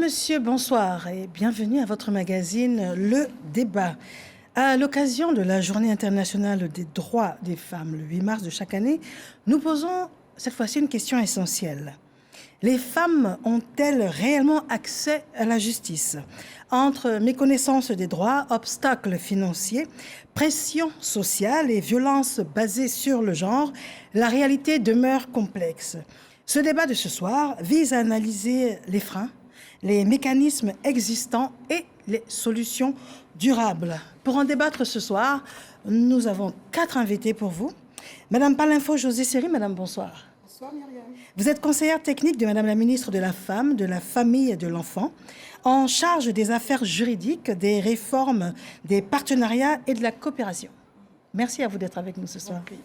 Monsieur, bonsoir et bienvenue à votre magazine Le Débat. À l'occasion de la Journée internationale des droits des femmes, le 8 mars de chaque année, nous posons cette fois-ci une question essentielle. Les femmes ont-elles réellement accès à la justice? Entre méconnaissance des droits, obstacles financiers, pression sociale et violences basées sur le genre, la réalité demeure complexe. Ce débat de ce soir vise à analyser les freins, les mécanismes existants et les solutions durables. Pour en débattre ce soir, nous avons 4 invités pour vous. Madame Palinfo José Seri, Madame, bonsoir. Bonsoir Myriam. Vous êtes conseillère technique de Madame la ministre de la Femme, de la Famille et de l'Enfant, en charge des affaires juridiques, des réformes, des partenariats et de la coopération. Merci à vous d'être avec nous ce soir. Okay.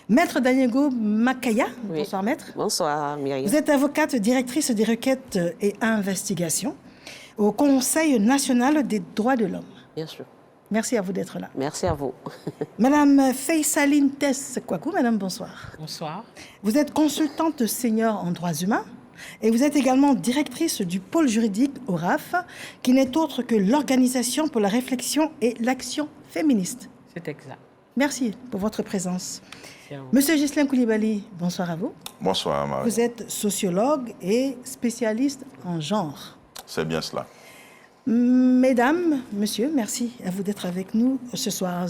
Maître Daniego Makaya, oui. Bonsoir maître. Bonsoir Myriam. Vous êtes avocate directrice des requêtes et investigations au Conseil national des droits de l'homme. Bien sûr. Merci à vous d'être là. Merci à vous. Madame Faysaline Tess Kwaku, Madame, bonsoir. Bonsoir. Vous êtes consultante senior en droits humains et vous êtes également directrice du pôle juridique au RAF, qui n'est autre que l'Organisation pour la réflexion et l'action féministe. C'est exact. Merci pour votre présence. Monsieur Ghislain Koulibaly, bonsoir à vous. Bonsoir, Marie. Vous êtes sociologue et spécialiste en genre. C'est bien cela. Mesdames, messieurs, merci à vous d'être avec nous ce soir.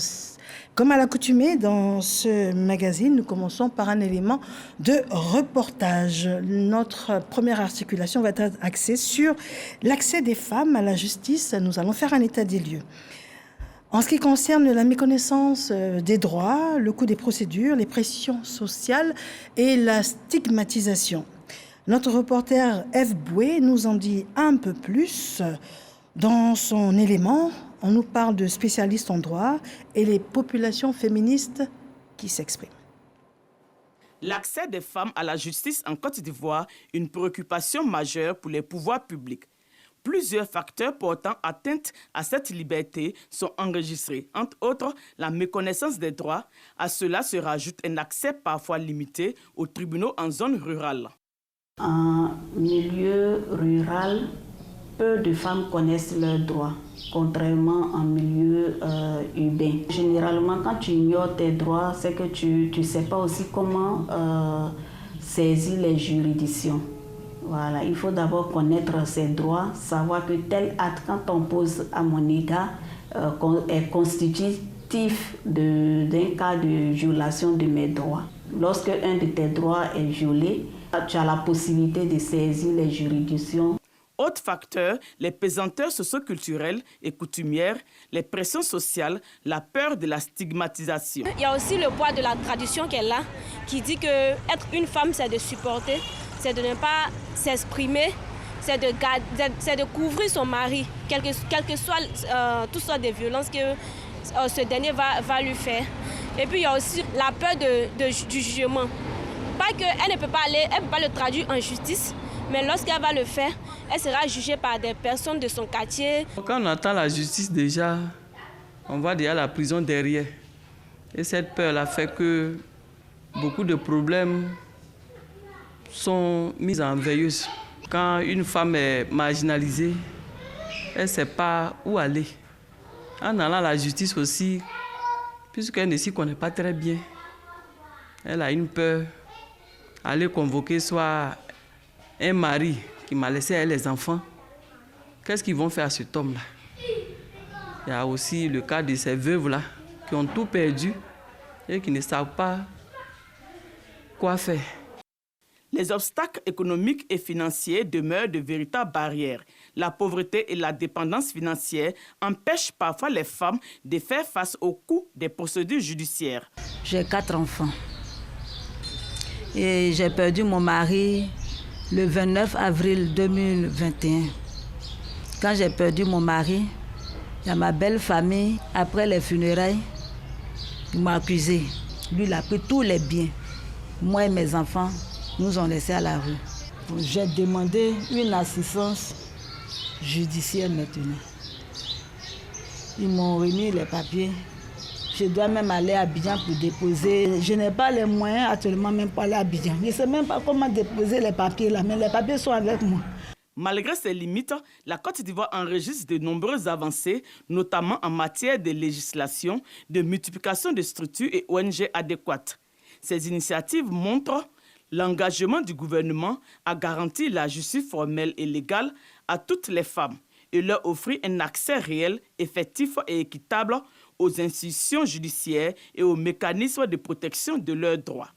Comme à l'accoutumée dans ce magazine, nous commençons par un élément de reportage. Notre première articulation va être axée sur l'accès des femmes à la justice. Nous allons faire un état des lieux. En ce qui concerne la méconnaissance des droits, le coût des procédures, les pressions sociales et la stigmatisation. Notre reporter Eve Boué nous en dit un peu plus. Dans son élément, on nous parle de spécialistes en droit et les populations féministes qui s'expriment. L'accès des femmes à la justice en Côte d'Ivoire, une préoccupation majeure pour les pouvoirs publics. Plusieurs facteurs portant atteinte à cette liberté sont enregistrés, entre autres la méconnaissance des droits. À cela se rajoute un accès parfois limité aux tribunaux en zone rurale. En milieu rural, peu de femmes connaissent leurs droits, contrairement en milieu urbain. Généralement, quand tu ignores tes droits, c'est que tu ne sais pas aussi comment saisir les juridictions. Voilà, il faut d'abord connaître ses droits, savoir que tel acte, quand on pose à mon égard, est constitutif d'un cas de violation de mes droits. Lorsque un de tes droits est violé, tu as la possibilité de saisir les juridictions. Autre facteur, les pesanteurs socioculturelles et coutumières, les pressions sociales, la peur de la stigmatisation. Il y a aussi le poids de la tradition qui est là, qui dit que être une femme, c'est de supporter, c'est de ne pas s'exprimer, c'est de couvrir son mari, quelles que soient toutes sortes de violences que ce dernier va lui faire. Et puis il y a aussi la peur du jugement. Pas qu'elle ne peut pas aller, elle ne peut pas le traduire en justice, mais lorsqu'elle va le faire, elle sera jugée par des personnes de son quartier. Quand on entend la justice déjà, on voit déjà la prison derrière. Et cette peur-là fait que beaucoup de problèmes sont mis en veilleuse. Quand une femme est marginalisée, elle ne sait pas où aller. En allant à la justice aussi, puisqu'elle ne s'y connaît pas très bien, elle a une peur aller convoquer soit un mari qui m'a laissé elle les enfants. Qu'est-ce qu'ils vont faire à cet homme-là? Il y a aussi le cas de ces veuves-là qui ont tout perdu et qui ne savent pas quoi faire. Les obstacles économiques et financiers demeurent de véritables barrières. La pauvreté et la dépendance financière empêchent parfois les femmes de faire face au coût des procédures judiciaires. J'ai 4 enfants et j'ai perdu mon mari le 29 avril 2021. Quand j'ai perdu mon mari, il y a ma belle famille, après les funérailles, il m'a accusé. Lui, il a pris tous les biens. Moi et mes enfants, nous ont laissés à la rue. J'ai demandé une assistance judiciaire maintenant. Ils m'ont remis les papiers. Je dois même aller à Abidjan pour déposer. Je n'ai pas les moyens actuellement même pour aller à Abidjan. Je ne sais même pas comment déposer les papiers là, mais les papiers sont avec moi. Malgré ses limites, la Côte d'Ivoire enregistre de nombreuses avancées, notamment en matière de législation, de multiplication de structures et ONG adéquates. Ces initiatives montrent l'engagement du gouvernement à garantir la justice formelle et légale à toutes les femmes et leur offrir un accès réel, effectif et équitable aux institutions judiciaires et aux mécanismes de protection de leurs droits.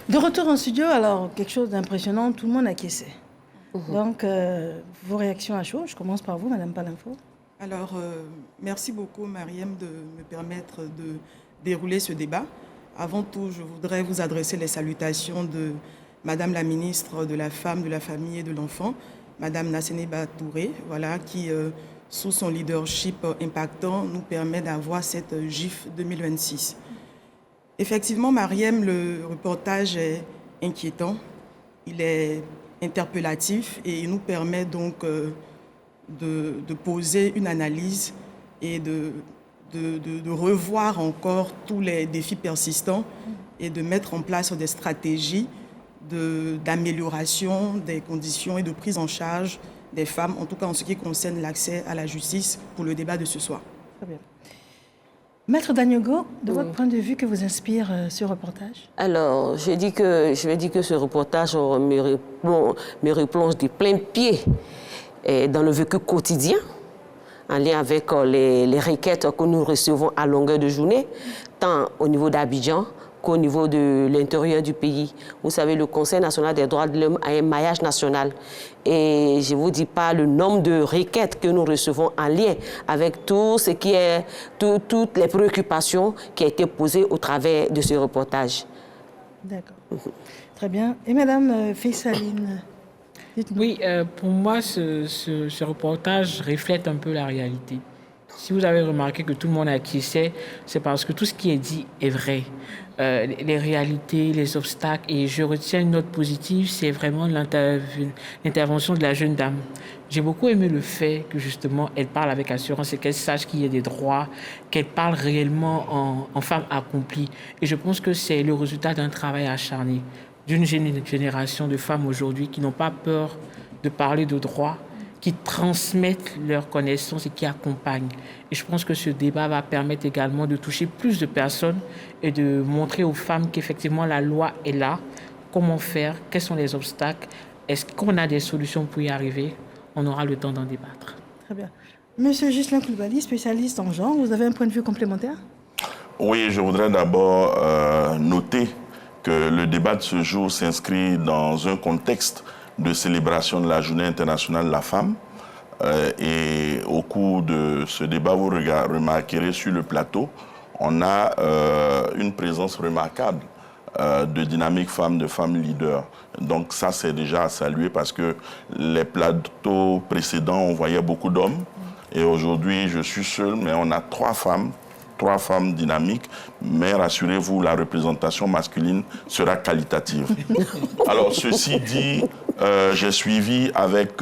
De retour en studio, alors quelque chose d'impressionnant, tout le monde a caissé. Donc, vos réactions à chaud, je commence par vous, Madame Palinfo. Alors, merci beaucoup, Mariam, de me permettre de dérouler ce débat. Avant tout, je voudrais vous adresser les salutations de Madame la ministre de la Femme, de la Famille et de l'Enfant, Madame Nasseneba Touré, voilà, qui, sous son leadership impactant, nous permet d'avoir cette GIF 2026. Effectivement, Mariam, le reportage est inquiétant, il est interpellatif et il nous permet donc de poser une analyse et de revoir encore tous les défis persistants et de mettre en place des stratégies d'amélioration des conditions et de prise en charge des femmes, en tout cas en ce qui concerne l'accès à la justice pour le débat de ce soir. Très bien. Maître Daniogo, de votre point de vue, que vous inspire ce reportage? Alors, je vais dire que ce reportage me replonge de plein pied dans le vécu quotidien, en lien avec les requêtes que nous recevons à longueur de journée, tant au niveau d'Abidjan qu'au niveau de l'intérieur du pays. Vous savez, le Conseil national des droits de l'homme a un maillage national. Et je ne vous dis pas le nombre de requêtes que nous recevons en lien avec tout ce qui est, toutes les préoccupations qui ont été posées au travers de ce reportage. D'accord. Très bien. Et Madame Fessaline, dites-nous. Oui, pour moi, ce reportage reflète un peu la réalité. Si vous avez remarqué que tout le monde a acquiescé, c'est parce que tout ce qui est dit est vrai. Les réalités, les obstacles, et je retiens une note positive, c'est vraiment l'intervention de la jeune dame. J'ai beaucoup aimé le fait que justement elle parle avec assurance et qu'elle sache qu'il y a des droits, qu'elle parle réellement en femme accomplie. Et je pense que c'est le résultat d'un travail acharné, d'une génération de femmes aujourd'hui qui n'ont pas peur de parler de droits, qui transmettent leurs connaissances et qui accompagnent. Et je pense que ce débat va permettre également de toucher plus de personnes et de montrer aux femmes qu'effectivement la loi est là, comment faire, quels sont les obstacles, est-ce qu'on a des solutions pour y arriver. On aura le temps d'en débattre. Très bien. Monsieur Ghislain Koulibaly, spécialiste en genre, vous avez un point de vue complémentaire? Oui, je voudrais d'abord noter que le débat de ce jour s'inscrit dans un contexte de célébration de la Journée internationale de la femme. Et au cours de ce débat, vous remarquerez sur le plateau, on a une présence remarquable de dynamiques femmes, de femmes leaders. Donc ça, c'est déjà à saluer parce que les plateaux précédents, on voyait beaucoup d'hommes. Et aujourd'hui, je suis seul, mais on a trois femmes dynamiques, mais rassurez-vous, la représentation masculine sera qualitative. Alors, ceci dit, j'ai suivi avec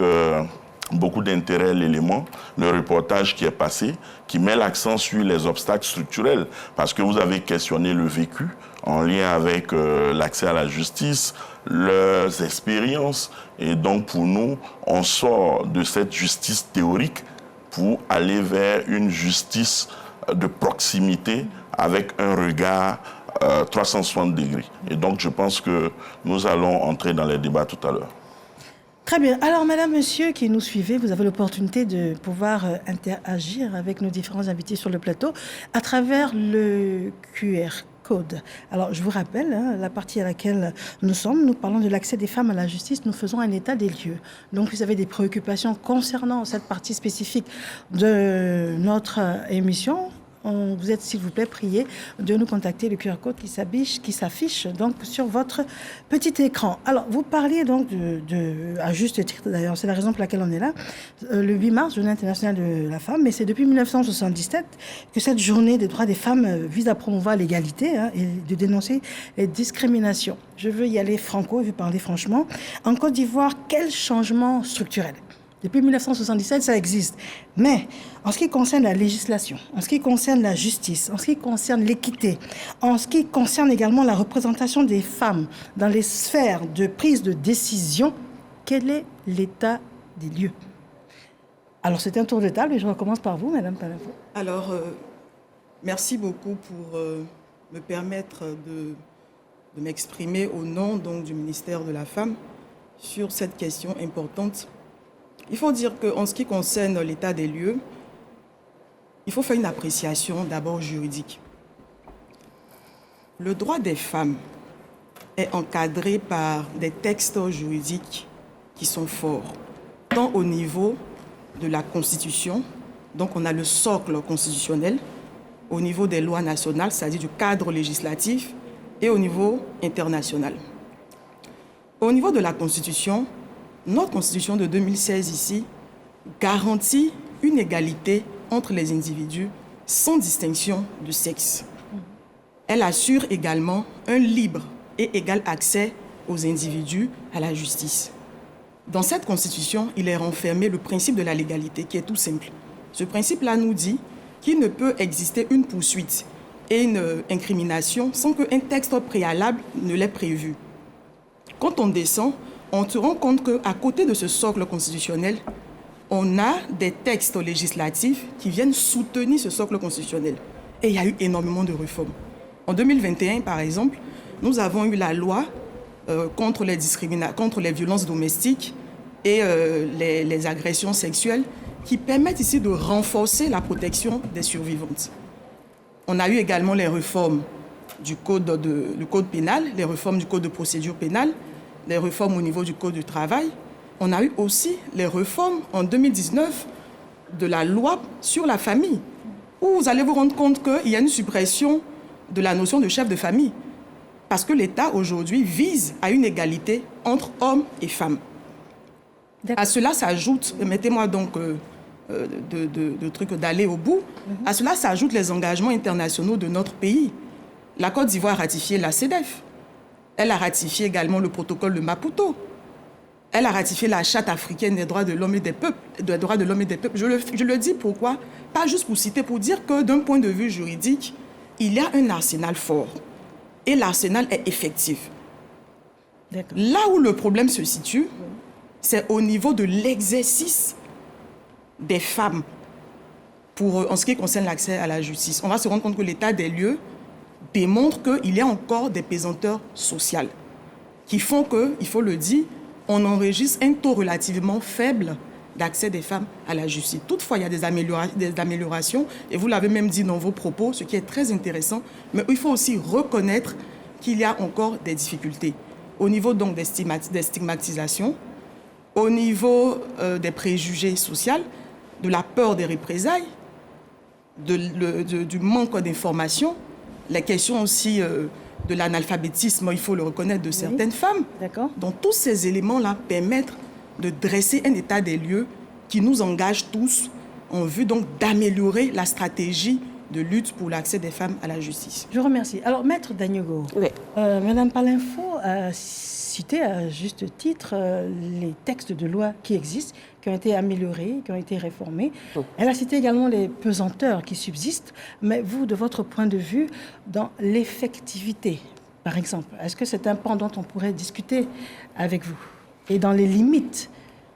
beaucoup d'intérêt l'élément, le reportage qui est passé, qui met l'accent sur les obstacles structurels, parce que vous avez questionné le vécu en lien avec l'accès à la justice, leurs expériences, et donc pour nous, on sort de cette justice théorique pour aller vers une justice de proximité avec un regard 360 degrés. Et donc, je pense que nous allons entrer dans les débats tout à l'heure. Très bien. Alors, madame, monsieur qui nous suivez, vous avez l'opportunité de pouvoir interagir avec nos différents invités sur le plateau à travers le QR code. Alors, je vous rappelle, la partie à laquelle nous sommes, nous parlons de l'accès des femmes à la justice, nous faisons un état des lieux. Donc, vous avez des préoccupations concernant cette partie spécifique de notre émission. Vous êtes, s'il vous plaît, prié de nous contacter, le QR code qui s'affiche donc sur votre petit écran. Alors, vous parliez donc à juste titre, d'ailleurs, c'est la raison pour laquelle on est là, le 8 mars, Journée internationale de la femme, mais c'est depuis 1977 que cette journée des droits des femmes vise à promouvoir l'égalité et de dénoncer les discriminations. Je veux y aller franco, je vais parler franchement. En Côte d'Ivoire, quel changement structurel ? Depuis 1977, ça existe. Mais en ce qui concerne la législation, en ce qui concerne la justice, en ce qui concerne l'équité, en ce qui concerne également la représentation des femmes dans les sphères de prise de décision, Quel est l'état des lieux? Alors, c'est un tour de table et je recommence par vous, Madame Palinfo. Alors, merci beaucoup pour me permettre de m'exprimer au nom donc, du ministère de la Femme sur cette question importante. Il faut dire qu'en ce qui concerne l'état des lieux, il faut faire une appréciation d'abord juridique. Le droit des femmes est encadré par des textes juridiques qui sont forts, tant au niveau de la Constitution, donc on a le socle constitutionnel, au niveau des lois nationales, c'est-à-dire du cadre législatif, et au niveau international. Au niveau de la Constitution, notre Constitution de 2016 ici garantit une égalité entre les individus sans distinction de sexe. Elle assure également un libre et égal accès aux individus à la justice. Dans cette Constitution, il est renfermé le principe de la légalité qui est tout simple. Ce principe-là nous dit qu'il ne peut exister une poursuite et une incrimination sans qu'un texte préalable ne l'ait prévu. Quand on descend, on se rend compte qu'à côté de ce socle constitutionnel, on a des textes législatifs qui viennent soutenir ce socle constitutionnel. Et il y a eu énormément de réformes. En 2021, par exemple, nous avons eu la loi contre les violences domestiques et les agressions sexuelles qui permettent ici de renforcer la protection des survivantes. On a eu également les réformes du code pénal, les réformes du code de procédure pénale, les réformes au niveau du code du travail. On a eu aussi les réformes en 2019 de la loi sur la famille, où vous allez vous rendre compte qu'il y a une suppression de la notion de chef de famille, parce que l'État aujourd'hui vise à une égalité entre hommes et femmes. À cela s'ajoute, mettez-moi donc de trucs d'aller au bout, à cela s'ajoutent les engagements internationaux de notre pays. La Côte d'Ivoire a ratifié la CEDEF. Elle a ratifié également le protocole de Maputo. Elle a ratifié la Charte africaine des droits de l'homme et des peuples. Je le dis pourquoi? Pas juste pour citer, pour dire que d'un point de vue juridique, il y a un arsenal fort. Et l'arsenal est effectif. Là où le problème se situe, c'est au niveau de l'exercice des femmes en ce qui concerne l'accès à la justice. On va se rendre compte que l'état des lieux démontre qu'il y a encore des pesanteurs sociales qui font que, il faut le dire, on enregistre un taux relativement faible d'accès des femmes à la justice. Toutefois, il y a des améliorations, et vous l'avez même dit dans vos propos, ce qui est très intéressant, mais il faut aussi reconnaître qu'il y a encore des difficultés. Au niveau donc des stigmatisations, au niveau des préjugés sociaux, de la peur des représailles, du manque d'information, les questions aussi de l'analphabétisme, il faut le reconnaître, de certaines femmes. Donc tous ces éléments-là permettent de dresser un état des lieux qui nous engage tous en vue donc d'améliorer la stratégie de lutte pour l'accès des femmes à la justice. Je vous remercie. Alors, Maître Dagnogo, Madame Palinfo a cité à juste titre les textes de loi qui existent, qui ont été améliorés, qui ont été réformés. Elle a cité également les pesanteurs qui subsistent, mais vous, de votre point de vue, dans l'effectivité, par exemple, est-ce que c'est un pan dont on pourrait discuter avec vous? Et dans les limites,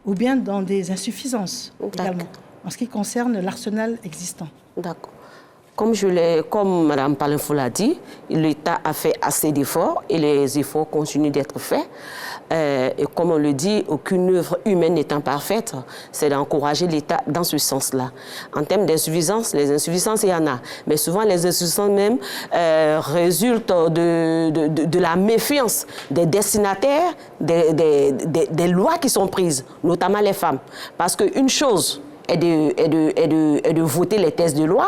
ou bien dans des insuffisances également, en ce qui concerne l'arsenal existant. D'accord. Comme Mme Palinfo l'a dit, l'État a fait assez d'efforts et les efforts continuent d'être faits. Et comme on le dit, aucune œuvre humaine n'étant parfaite, c'est d'encourager l'État dans ce sens-là. En termes d'insuffisance, les insuffisances, il y en a. Mais souvent, les insuffisances même résultent de la méfiance des destinataires des lois qui sont prises, notamment les femmes. Parce qu'une chose est de voter les textes de loi,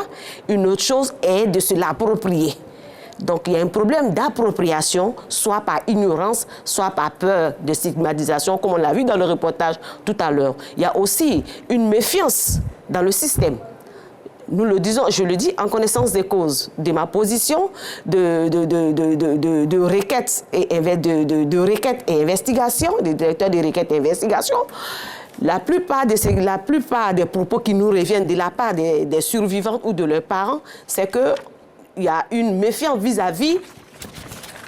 une autre chose est de se l'approprier. Donc il y a un problème d'appropriation, soit par ignorance, soit par peur de stigmatisation, comme on l'a vu dans le reportage tout à l'heure. Il y a aussi une méfiance dans le système. Nous le disons, je le dis en connaissance des causes de ma position de requêtes et investigations, des directeurs de requêtes et investigations. La plupart des propos qui nous reviennent de la part des survivants ou de leurs parents, c'est qu'il y a une méfiance vis-à-vis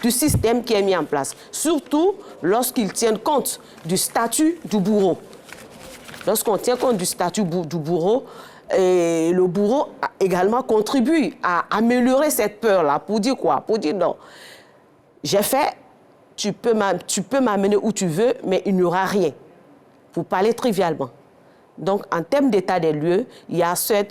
du système qui est mis en place, surtout lorsqu'ils tiennent compte du statut du bourreau. Lorsqu'on tient compte du statut du bourreau, et le bourreau également contribue à améliorer cette peur-là. Pour dire quoi? Pour dire non, j'ai fait, tu peux m'amener où tu veux, mais il n'y aura rien. Pour parler trivialement. Donc, en termes d'état des lieux, il y a ces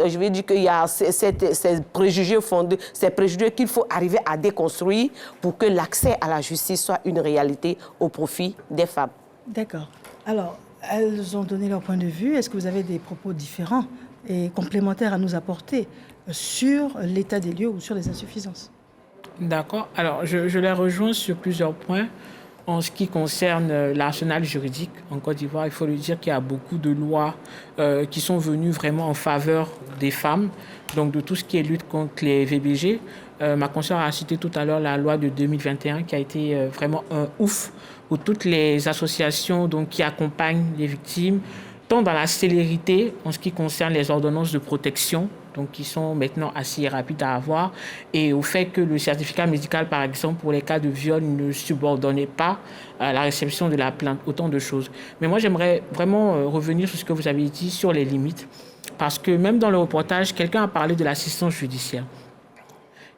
préjugés fondés, ces préjugés qu'il faut arriver à déconstruire pour que l'accès à la justice soit une réalité au profit des femmes. D'accord. Alors, elles ont donné leur point de vue. Est-ce que vous avez des propos différents et complémentaires à nous apporter sur l'état des lieux ou sur les insuffisances? D'accord. Alors, je les rejoins sur plusieurs points. En ce qui concerne l'arsenal juridique en Côte d'Ivoire, il faut le dire qu'il y a beaucoup de lois qui sont venues vraiment en faveur des femmes, donc de tout ce qui est lutte contre les VBG. Ma consoeur a cité tout à l'heure la loi de 2021 qui a été vraiment un ouf pour toutes les associations donc, qui accompagnent les victimes, tant dans la célérité en ce qui concerne les ordonnances de protection, donc qui sont maintenant assez rapides à avoir, et au fait que le certificat médical, par exemple, pour les cas de viol, ne subordonnait pas à la réception de la plainte, autant de choses. Mais moi, j'aimerais vraiment revenir sur ce que vous avez dit sur les limites, parce que même dans le reportage, quelqu'un a parlé de l'assistance judiciaire.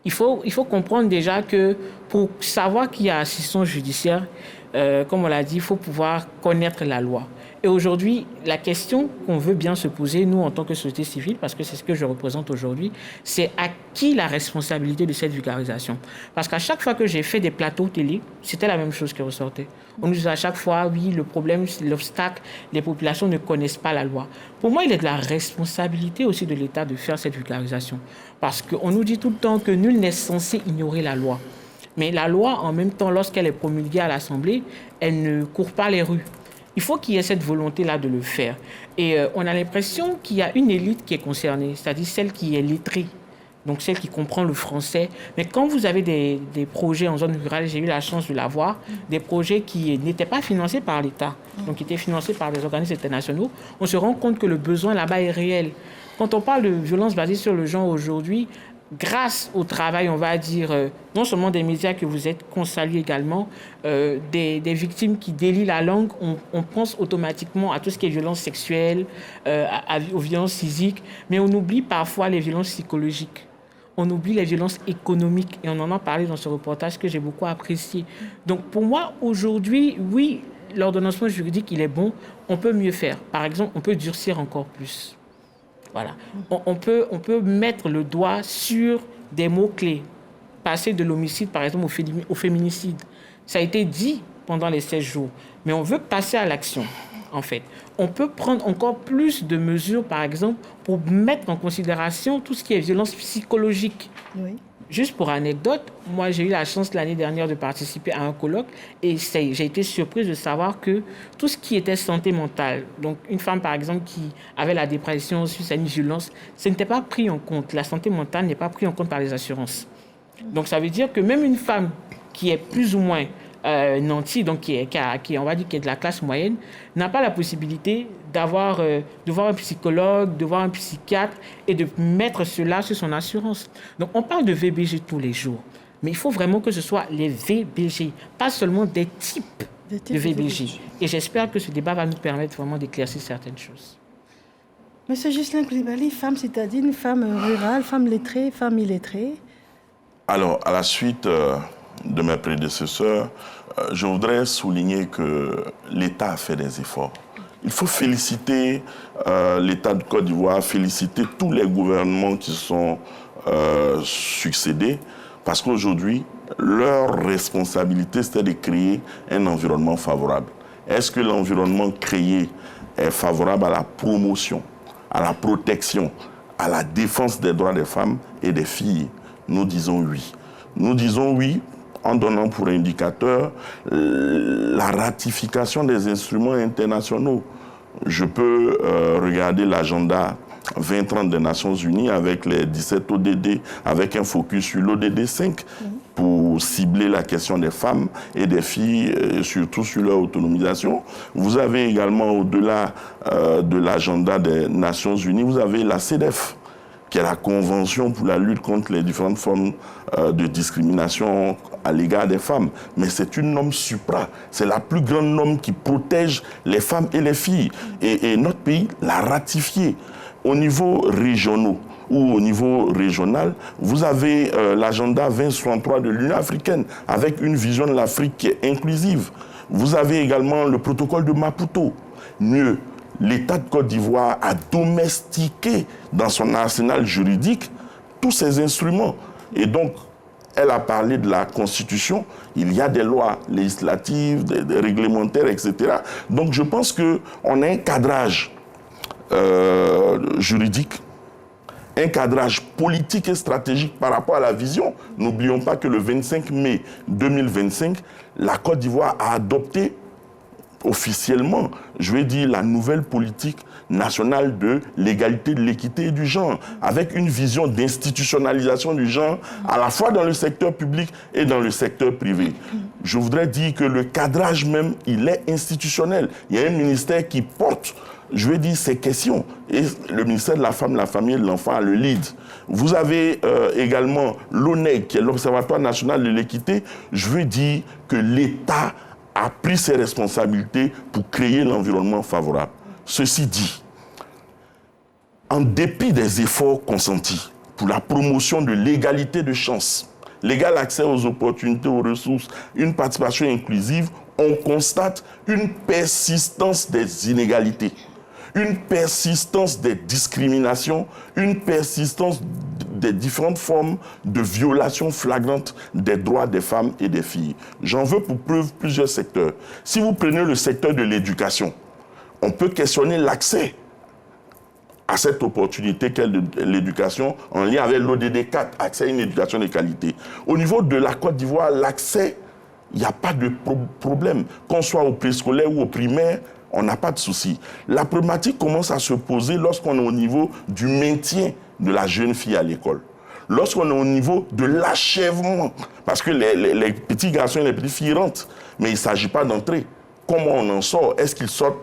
Il faut comprendre déjà que pour savoir qu'il y a assistance judiciaire, comme on l'a dit, il faut pouvoir connaître la loi. Et aujourd'hui, la question qu'on veut bien se poser, nous, en tant que société civile, parce que c'est ce que je représente aujourd'hui, c'est à qui la responsabilité de cette vulgarisation? Parce qu'à chaque fois que j'ai fait des plateaux télé, c'était la même chose qui ressortait. On nous disait à chaque fois, oui, le problème, c'est l'obstacle, les populations ne connaissent pas la loi. Pour moi, il est de la responsabilité aussi de l'État de faire cette vulgarisation. Parce qu'on nous dit tout le temps que nul n'est censé ignorer la loi. Mais la loi, en même temps, lorsqu'elle est promulguée à l'Assemblée, elle ne court pas les rues. Il faut qu'il y ait cette volonté-là de le faire. Et on a l'impression qu'il y a une élite qui est concernée, c'est-à-dire celle qui est lettrée, donc celle qui comprend le français. Mais quand vous avez des projets en zone rurale, j'ai eu la chance de l'avoir, des projets qui n'étaient pas financés par l'État, donc qui étaient financés par des organismes internationaux, on se rend compte que le besoin là-bas est réel. Quand on parle de violence basée sur le genre aujourd'hui, grâce au travail, on va dire, non seulement des médias que vous êtes, qu'on salue également, des victimes qui délient la langue, on pense automatiquement à tout ce qui est violence sexuelle, aux violences physiques, mais on oublie parfois les violences psychologiques. On oublie les violences économiques, et on en a parlé dans ce reportage que j'ai beaucoup apprécié. Donc pour moi, aujourd'hui, oui, l'ordonnancement juridique, il est bon, on peut mieux faire. Par exemple, on peut durcir encore plus. Voilà. On peut mettre le doigt sur des mots-clés. Passer de l'homicide, par exemple, au féminicide. Ça a été dit pendant les 16 jours. Mais on veut passer à l'action, en fait. On peut prendre encore plus de mesures, par exemple, pour mettre en considération tout ce qui est violence psychologique. Oui. Juste pour anecdote, moi j'ai eu la chance l'année dernière de participer à un colloque et j'ai été surprise de savoir que tout ce qui était santé mentale, donc une femme par exemple qui avait la dépression suite à une violence, ce n'était pas pris en compte. La santé mentale n'est pas prise en compte par les assurances. Donc ça veut dire que même une femme qui est plus ou moins nantie, donc qui on va dire qui est de la classe moyenne, n'a pas la possibilité de voir un psychologue, de voir un psychiatre et de mettre cela sur son assurance. Donc on parle de VBG tous les jours, mais il faut vraiment que ce soit les VBG, pas seulement des types de VBG. Et j'espère que ce débat va nous permettre vraiment d'éclaircir certaines choses. Monsieur Ghislain Coulibaly, femme citadine, femme rurale, femme lettrée, femme illettrée. Alors, à la suite de mes prédécesseurs, je voudrais souligner que l'État a fait des efforts. Il faut féliciter l'État de Côte d'Ivoire, féliciter tous les gouvernements qui sont succédés, parce qu'aujourd'hui, leur responsabilité, c'était de créer un environnement favorable. Est-ce que l'environnement créé est favorable à la promotion, à la protection, à la défense des droits des femmes et des filles? Nous disons oui. Nous disons oui en donnant pour indicateur la ratification des instruments internationaux. Je peux regarder l'agenda 2030 des Nations Unies avec les 17 ODD, avec un focus sur l'ODD 5 pour cibler la question des femmes et des filles, et surtout sur leur autonomisation. Vous avez également, au-delà de l'agenda des Nations Unies, vous avez la CEDEF, qui est la Convention pour la lutte contre les différentes formes de discrimination à l'égard des femmes. Mais c'est une norme supra. C'est la plus grande norme qui protège les femmes et les filles. Et notre pays l'a ratifiée. Au niveau régional ou au niveau régional, vous avez l'agenda 2063 de l'Union africaine avec une vision de l'Afrique qui est inclusive. Vous avez également le protocole de Maputo. Mieux, l'État de Côte d'Ivoire a domestiqué dans son arsenal juridique tous ces instruments. Et donc, elle a parlé de la Constitution. Il y a des lois législatives, des réglementaires, etc. Donc, je pense qu'on a un cadrage juridique, un cadrage politique et stratégique par rapport à la vision. N'oublions pas que le 25 mai 2025, la Côte d'Ivoire a adopté officiellement, je vais dire, la nouvelle politique nationale de l'égalité, de l'équité et du genre, avec une vision d'institutionnalisation du genre, à la fois dans le secteur public et dans le secteur privé. Je voudrais dire que le cadrage même, il est institutionnel. Il y a un ministère qui porte, je vais dire, ces questions. Et le ministère de la Femme, de la Famille et de l'Enfant a le lead. Vous avez également l'ONEG, qui est l'Observatoire national de l'équité. Je veux dire que l'État a pris ses responsabilités pour créer l'environnement favorable. Ceci dit, en dépit des efforts consentis pour la promotion de l'égalité de chance, l'égal accès aux opportunités, aux ressources, une participation inclusive, on constate une persistance des inégalités, une persistance des discriminations, une persistance des différentes formes de violations flagrantes des droits des femmes et des filles. J'en veux pour preuve plusieurs secteurs. Si vous prenez le secteur de l'éducation, on peut questionner l'accès à cette opportunité qu'est l'éducation en lien avec l'ODD 4, accès à une éducation de qualité. Au niveau de la Côte d'Ivoire, l'accès, il n'y a pas de problème. Qu'on soit au préscolaire ou au primaire, on n'a pas de souci. La problématique commence à se poser lorsqu'on est au niveau du maintien de la jeune fille à l'école. Lorsqu'on est au niveau de l'achèvement, parce que les petits garçons et les petites filles rentrent, mais il ne s'agit pas d'entrer. Comment on en sort? Est-ce qu'ils sortent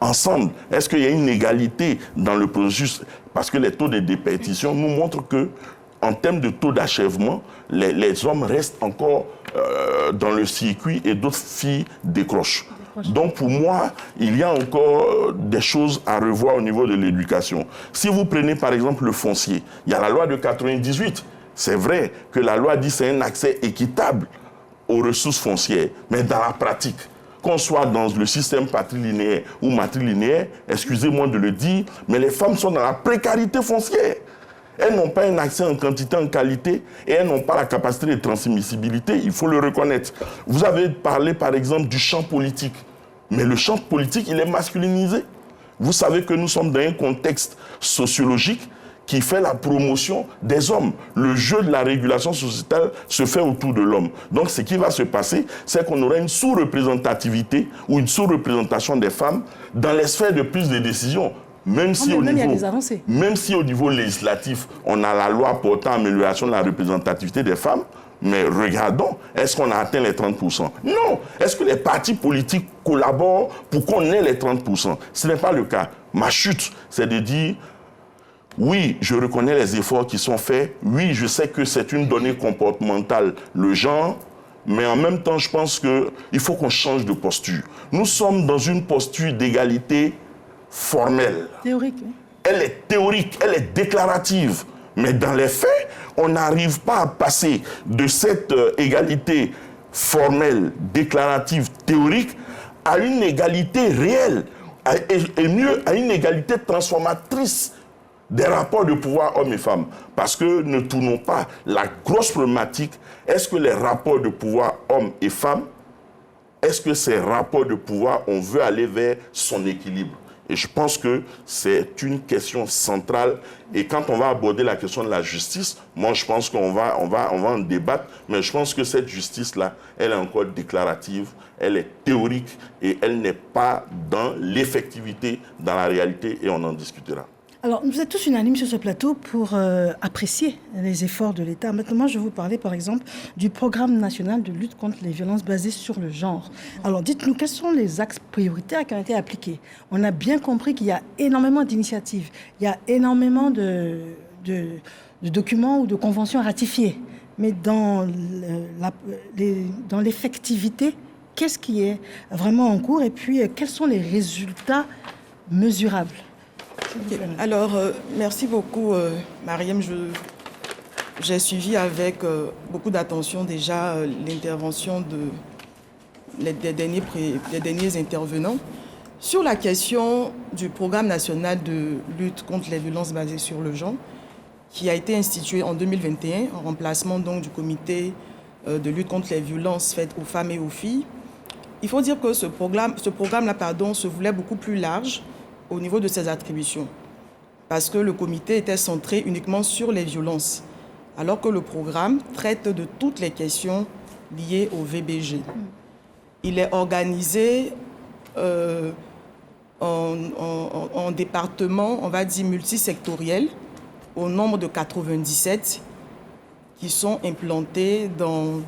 ensemble? Est-ce qu'il y a une égalité dans le processus? Parce que les taux de déperdition nous montrent que, en termes de taux d'achèvement, les hommes restent encore dans le circuit et d'autres filles décrochent. Donc pour moi, il y a encore des choses à revoir au niveau de l'éducation. Si vous prenez par exemple le foncier, il y a la loi de 98. C'est vrai que la loi dit que c'est un accès équitable aux ressources foncières, mais dans la pratique, qu'on soit dans le système patrilinéaire ou matrilinéaire, excusez-moi de le dire, mais les femmes sont dans la précarité foncière. Elles n'ont pas un accès en quantité, en qualité, et elles n'ont pas la capacité de transmissibilité, il faut le reconnaître. Vous avez parlé, par exemple, du champ politique. Mais le champ politique, il est masculinisé. Vous savez que nous sommes dans un contexte sociologique qui fait la promotion des hommes. Le jeu de la régulation sociétale se fait autour de l'homme. Donc, ce qui va se passer, c'est qu'on aura une sous-représentativité ou une sous-représentation des femmes dans les sphères de prise de décision. Même si au niveau législatif, on a la loi portant amélioration de la représentativité des femmes, mais regardons, est-ce qu'on a atteint les 30%? Non. Est-ce que les partis politiques collaborent pour qu'on ait les 30%? Ce n'est pas le cas. Ma chute, c'est de dire, oui, je reconnais les efforts qui sont faits. Oui, je sais que c'est une donnée comportementale, le genre, mais en même temps, je pense qu'il faut qu'on change de posture. Nous sommes dans une posture d'égalité formelle. Théorique, oui. Elle est théorique, elle est déclarative. Mais dans les faits, on n'arrive pas à passer de cette égalité formelle, déclarative, théorique, à une égalité réelle, et mieux, à une égalité transformatrice des rapports de pouvoir hommes et femmes. Parce que ne tournons pas la grosse problématique, est-ce que les rapports de pouvoir hommes et femmes, est-ce que ces rapports de pouvoir, on veut aller vers son équilibre? Et je pense que c'est une question centrale. Et quand on va aborder la question de la justice, moi je pense qu'on va en débattre, mais je pense que cette justice-là, elle est encore déclarative, elle est théorique et elle n'est pas dans l'effectivité, dans la réalité, et on en discutera. Alors, vous êtes tous unanimes sur ce plateau pour apprécier les efforts de l'État. Maintenant, je vais vous parler, par exemple, du programme national de lutte contre les violences basées sur le genre. Alors, dites-nous, quels sont les axes prioritaires qui ont été appliqués? On a bien compris qu'il y a énormément d'initiatives, il y a énormément documents ou de conventions à ratifier. Mais dans l'effectivité, qu'est-ce qui est vraiment en cours et puis quels sont les résultats mesurables? Okay. Alors, merci beaucoup, Mariam. J'ai suivi avec beaucoup d'attention déjà l'intervention des derniers intervenants. Sur la question du programme national de lutte contre les violences basées sur le genre, qui a été institué en 2021, en remplacement donc du comité de lutte contre les violences faites aux femmes et aux filles, il faut dire que ce programme-là, se voulait beaucoup plus large au niveau de ses attributions, parce que le comité était centré uniquement sur les violences, alors que le programme traite de toutes les questions liées au VBG. Il est organisé en départements, on va dire, multisectoriels, au nombre de 97 qui sont implantés dans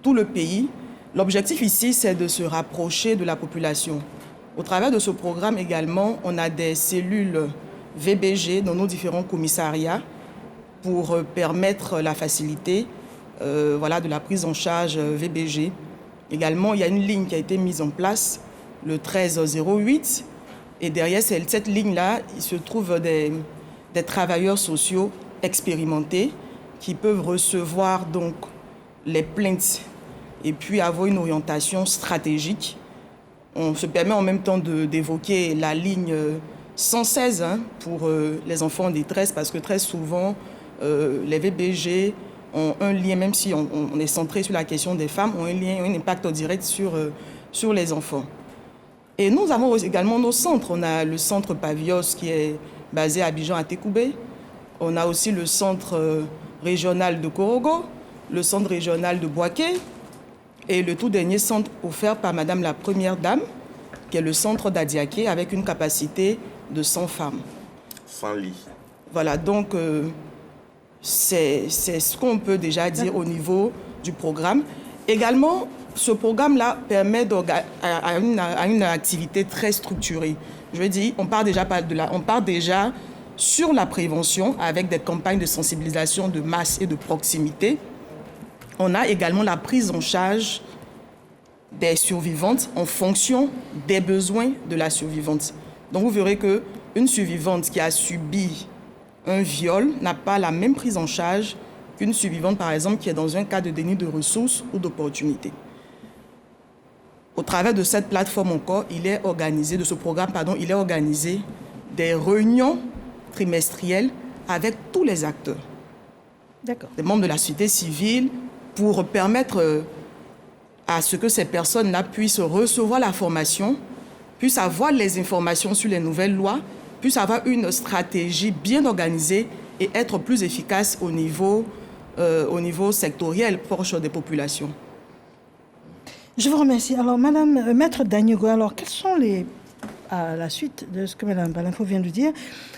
tout le pays. L'objectif ici, c'est de se rapprocher de la population. Au travers de ce programme également, on a des cellules VBG dans nos différents commissariats pour permettre la facilité de la prise en charge VBG. Également, il y a une ligne qui a été mise en place, le 1308, et derrière cette ligne-là, il se trouve des travailleurs sociaux expérimentés qui peuvent recevoir donc les plaintes et puis avoir une orientation stratégique. On se permet en même temps d'évoquer la ligne 116 pour les enfants en détresse, parce que très souvent, les VBG ont un lien, même si on est centré sur la question des femmes, ont un impact direct sur les enfants. Et nous avons également nos centres. On a le centre Pavios qui est basé à Abidjan à Tékoubé. On a aussi le centre régional de Korogo, le centre régional de Boaké et le tout dernier centre offert par Madame la Première Dame, qui est le centre d'Adiaké avec une capacité de 100 femmes. 100 lits. Voilà, donc c'est ce qu'on peut déjà dire au niveau du programme. Également, ce programme-là permet à une activité très structurée. Je veux dire, on part déjà sur la prévention avec des campagnes de sensibilisation de masse et de proximité. On a également la prise en charge des survivantes en fonction des besoins de la survivante. Donc vous verrez qu'une survivante qui a subi un viol n'a pas la même prise en charge qu'une survivante, par exemple, qui est dans un cas de déni de ressources ou d'opportunités. Au travers de cette plateforme encore, il est organisé des réunions trimestrielles avec tous les acteurs. D'accord. Des membres de la société civile pour permettre à ce que ces personnes-là puissent recevoir la formation, puissent avoir les informations sur les nouvelles lois, puissent avoir une stratégie bien organisée et être plus efficace au niveau sectoriel proche des populations. Je vous remercie. Alors, Maître Dagnogo, alors quels sont à la suite de ce que Mme Balinfo vient de dire,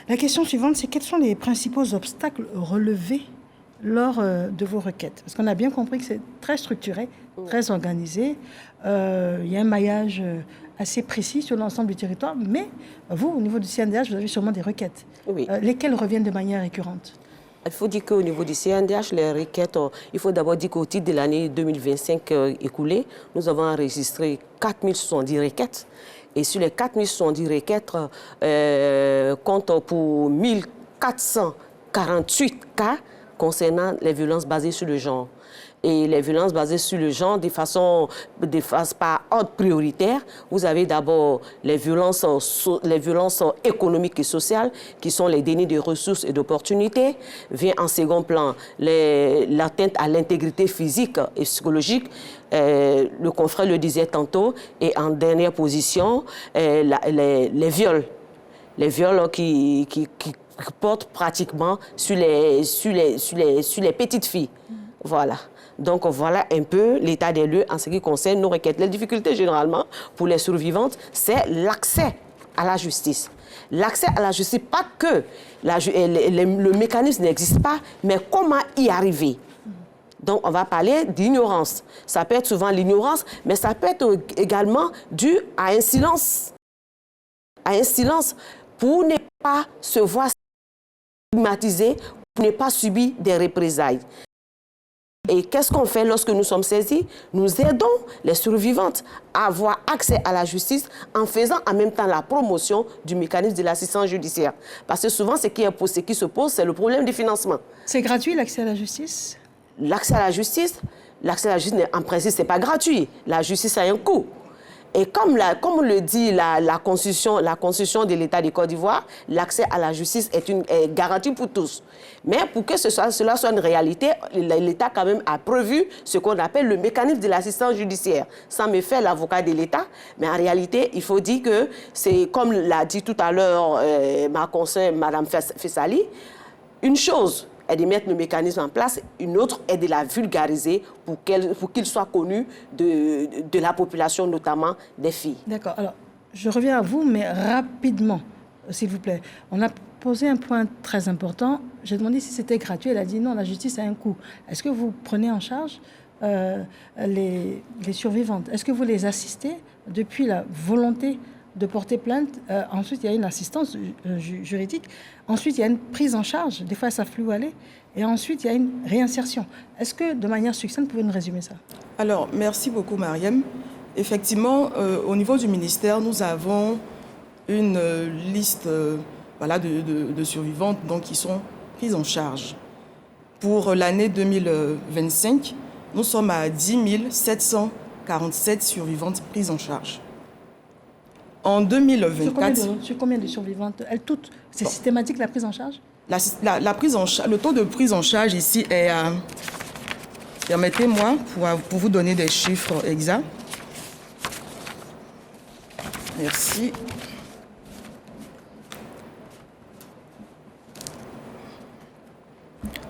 la question suivante, c'est quels sont les principaux obstacles relevés lors de vos requêtes? Parce qu'on a bien compris que c'est très structuré, très organisé. Il y a un maillage assez précis sur l'ensemble du territoire, mais vous, au niveau du CNDH, vous avez sûrement des requêtes. Oui. Lesquelles reviennent de manière récurrente? Il faut dire qu'au niveau du CNDH, les requêtes, il faut d'abord dire qu'au titre de l'année 2025 écoulée, nous avons enregistré 4070 requêtes. Et sur les 4070 requêtes, compte pour 1448 cas concernant les violences basées sur le genre. Et les violences basées sur le genre, par ordre prioritaire, vous avez d'abord les violences économiques et sociales, qui sont les dénis de ressources et d'opportunités. Vient en second plan l'atteinte à l'intégrité physique et psychologique. Le confrère le disait tantôt. Et en dernière position, les viols. Les viols qui portent pratiquement sur les petites filles. Voilà. Donc, voilà un peu l'état des lieux en ce qui concerne nos requêtes. Les difficultés, généralement, pour les survivantes, c'est l'accès à la justice. L'accès à la justice, pas que le mécanisme n'existe pas, mais comment y arriver? Donc, on va parler d'ignorance. Ça peut être souvent l'ignorance, mais ça peut être également dû à un silence. À un silence pour ne pas se voir stigmatisé, pour ne pas subir des représailles. Et qu'est-ce qu'on fait lorsque nous sommes saisis? Nous aidons les survivantes à avoir accès à la justice en faisant en même temps la promotion du mécanisme de l'assistance judiciaire. Parce que souvent, ce qui se pose, c'est le problème du financement. C'est gratuit l'accès à la justice? L'accès à la justice, en principe, ce n'est pas gratuit. La justice a un coût. Et comme le dit la Constitution de l'État de Côte d'Ivoire, l'accès à la justice est garanti pour tous. Mais pour que cela soit une réalité, l'État quand même a prévu ce qu'on appelle le mécanisme de l'assistance judiciaire. Ça me fait l'avocat de l'État, mais en réalité, il faut dire que c'est, comme l'a dit tout à l'heure ma conseillère, Mme Fessali, une chose est de mettre le mécanisme en place, une autre est de la vulgariser pour qu'il soit connu de la population, notamment des filles. D'accord. Alors, je reviens à vous, mais rapidement, s'il vous plaît. On a posé un point très important. J'ai demandé si c'était gratuit. Elle a dit non, la justice a un coût. Est-ce que vous prenez en charge les survivantes? Est-ce que vous les assistez depuis la volonté de porter plainte? Ensuite, il y a une assistance juridique. Ensuite, il y a une prise en charge. Des fois, elles ne savent plus où aller. Et ensuite, il y a une réinsertion. Est-ce que, de manière succincte, vous pouvez nous résumer ça? Alors, merci beaucoup, Mariam. Effectivement, au niveau du ministère, nous avons une liste de survivantes donc, qui sont prises en charge. Pour l'année 2025, nous sommes à 10 747 survivantes prises en charge. En 2024... Sur combien de survivantes? Elles toutes? C'est systématique la prise en charge? La prise en charge, le taux de prise en charge ici est à... Permettez-moi pour vous donner des chiffres exacts. Merci.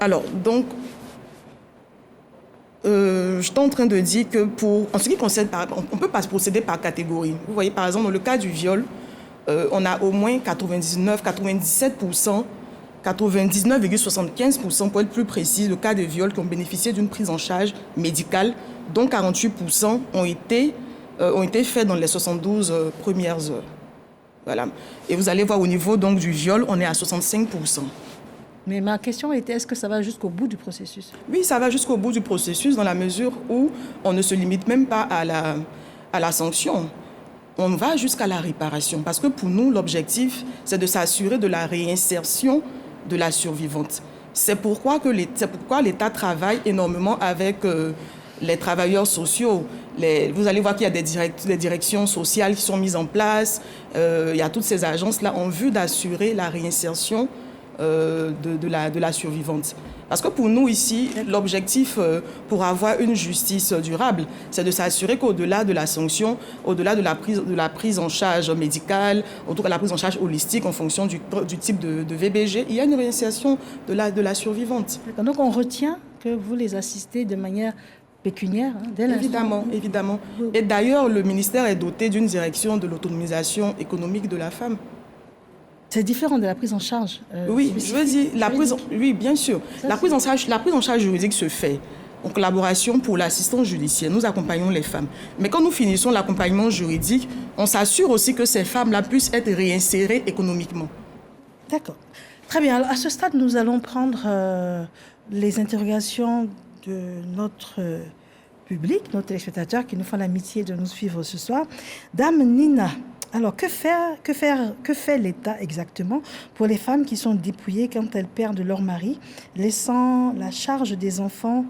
Alors, donc, je suis en train de dire que en ce qui concerne, on ne peut pas procéder par catégorie. Vous voyez, par exemple, dans le cas du viol, on a au moins 97%, 99,75% pour être plus précis, de cas de viol qui ont bénéficié d'une prise en charge médicale, dont 48% ont été faits dans les 72 premières heures. Voilà. Et vous allez voir au niveau donc, du viol, on est à 65%. Mais ma question était, est-ce que ça va jusqu'au bout du processus? Oui, ça va jusqu'au bout du processus dans la mesure où on ne se limite même pas à la sanction. On va jusqu'à la réparation. Parce que pour nous, l'objectif, c'est de s'assurer de la réinsertion de la survivante. C'est pourquoi l'État travaille énormément avec les travailleurs sociaux. Vous allez voir qu'il y a des directions sociales qui sont mises en place. Il y a toutes ces agences-là en vue d'assurer la réinsertion de la survivante. Parce que pour nous ici, l'objectif pour avoir une justice durable, c'est de s'assurer qu'au-delà de la sanction, au-delà de la prise en charge médicale, autour de la prise en charge holistique en fonction du type de VBG, il y a une réinsertion de la survivante. Donc on retient que vous les assistez de manière pécuniaire, Évidemment. Et d'ailleurs, le ministère est doté d'une direction de l'autonomisation économique de la femme. C'est différent de la prise en charge. Oui, je veux dire, oui, bien sûr. La prise en charge juridique se fait en collaboration pour l'assistance judiciaire. Nous accompagnons les femmes. Mais quand nous finissons l'accompagnement juridique, on s'assure aussi que ces femmes-là puissent être réinsérées économiquement. D'accord. Très bien. Alors, à ce stade, nous allons prendre les interrogations de notre public, nos téléspectateurs qui nous font l'amitié de nous suivre ce soir. Dame Nina, alors que fait l'État exactement pour les femmes qui sont dépouillées quand elles perdent leur mari, laissant la charge des enfants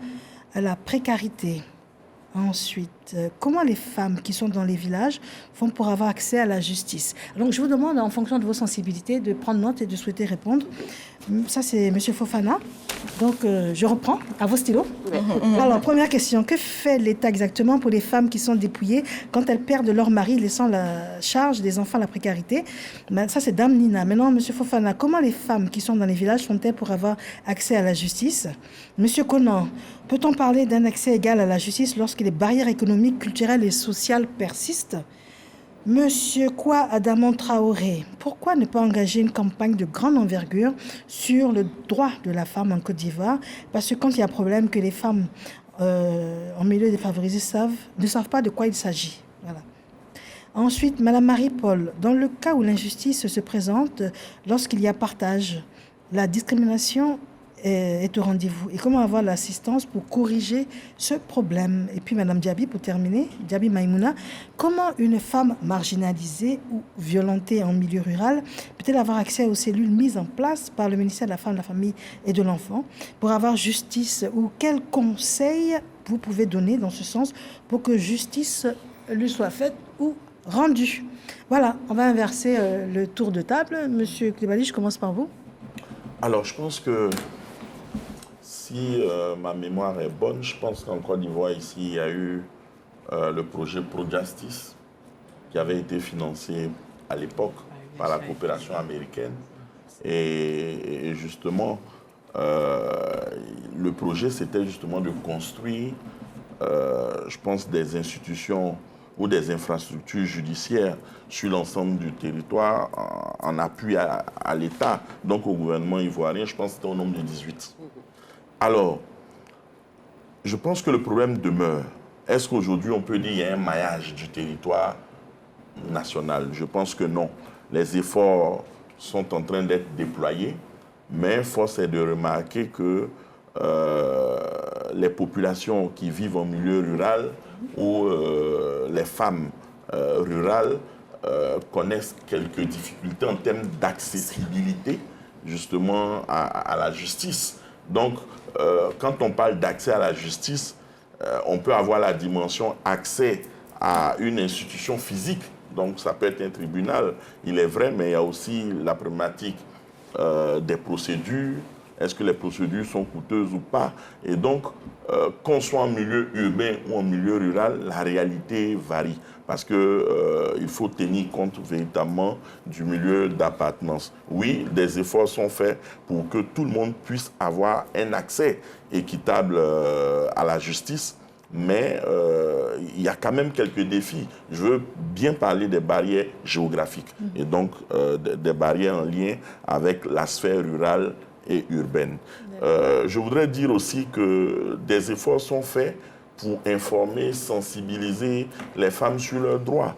à la précarité? Ensuite, comment les femmes qui sont dans les villages font pour avoir accès à la justice? Donc, je vous demande, en fonction de vos sensibilités, de prendre note et de souhaiter répondre. Ça, c'est M. Fofana. Donc, je reprends à vos stylos. Alors, première question. Que fait l'État exactement pour les femmes qui sont dépouillées quand elles perdent leur mari, laissant la charge des enfants à la précarité? Ça, c'est Dame Nina. Maintenant, M. Fofana, comment les femmes qui sont dans les villages font-elles pour avoir accès à la justice? M. Conan, peut-on parler d'un accès égal à la justice lorsque les barrières économiques, culturelles et sociales persistent? Monsieur Kwa Adamon Traoré, pourquoi ne pas engager une campagne de grande envergure sur le droit de la femme en Côte d'Ivoire? Parce que quand il y a problème, que les femmes en milieu défavorisé ne savent pas de quoi il s'agit. Voilà. Ensuite, Madame Marie-Paul, dans le cas où l'injustice se présente lorsqu'il y a partage, la discrimination est au rendez-vous et comment avoir l'assistance pour corriger ce problème. Et puis, Madame Diaby, pour terminer, Diaby Maïmouna, comment une femme marginalisée ou violentée en milieu rural peut-elle avoir accès aux cellules mises en place par le ministère de la Femme, de la Famille et de l'Enfant pour avoir justice, ou quels conseils vous pouvez donner dans ce sens pour que justice lui soit faite ou rendue? Voilà, on va inverser le tour de table. Monsieur Coulibaly, je commence par vous. Alors, je pense que si ma mémoire est bonne, je pense qu'en Côte d'Ivoire, ici, il y a eu le projet Pro-Justice qui avait été financé à l'époque par la coopération américaine. Et justement, le projet, c'était justement de construire, je pense, des institutions ou des infrastructures judiciaires sur l'ensemble du territoire en appui à l'État, donc au gouvernement ivoirien. Je pense que c'était au nombre de 18. Alors, je pense que le problème demeure. Est-ce qu'aujourd'hui, on peut dire qu'il y a un maillage du territoire national? Je pense que non. Les efforts sont en train d'être déployés, mais force est de remarquer que les populations qui vivent en milieu rural ou les femmes rurales connaissent quelques difficultés en termes d'accessibilité justement à la justice. Donc, quand on parle d'accès à la justice, on peut avoir la dimension accès à une institution physique. Donc, ça peut être un tribunal, il est vrai, mais il y a aussi la problématique des procédures. Est-ce que les procédures sont coûteuses ou pas? Et donc, qu'on soit en milieu urbain ou en milieu rural, la réalité varie. Parce qu'il faut tenir compte véritablement du milieu d'appartenance. Oui, des efforts sont faits pour que tout le monde puisse avoir un accès équitable à la justice. Mais il y a quand même quelques défis. Je veux bien parler des barrières géographiques et donc des barrières en lien avec la sphère rurale et urbaine. Je voudrais dire aussi que des efforts sont faits pour informer, sensibiliser les femmes sur leurs droits.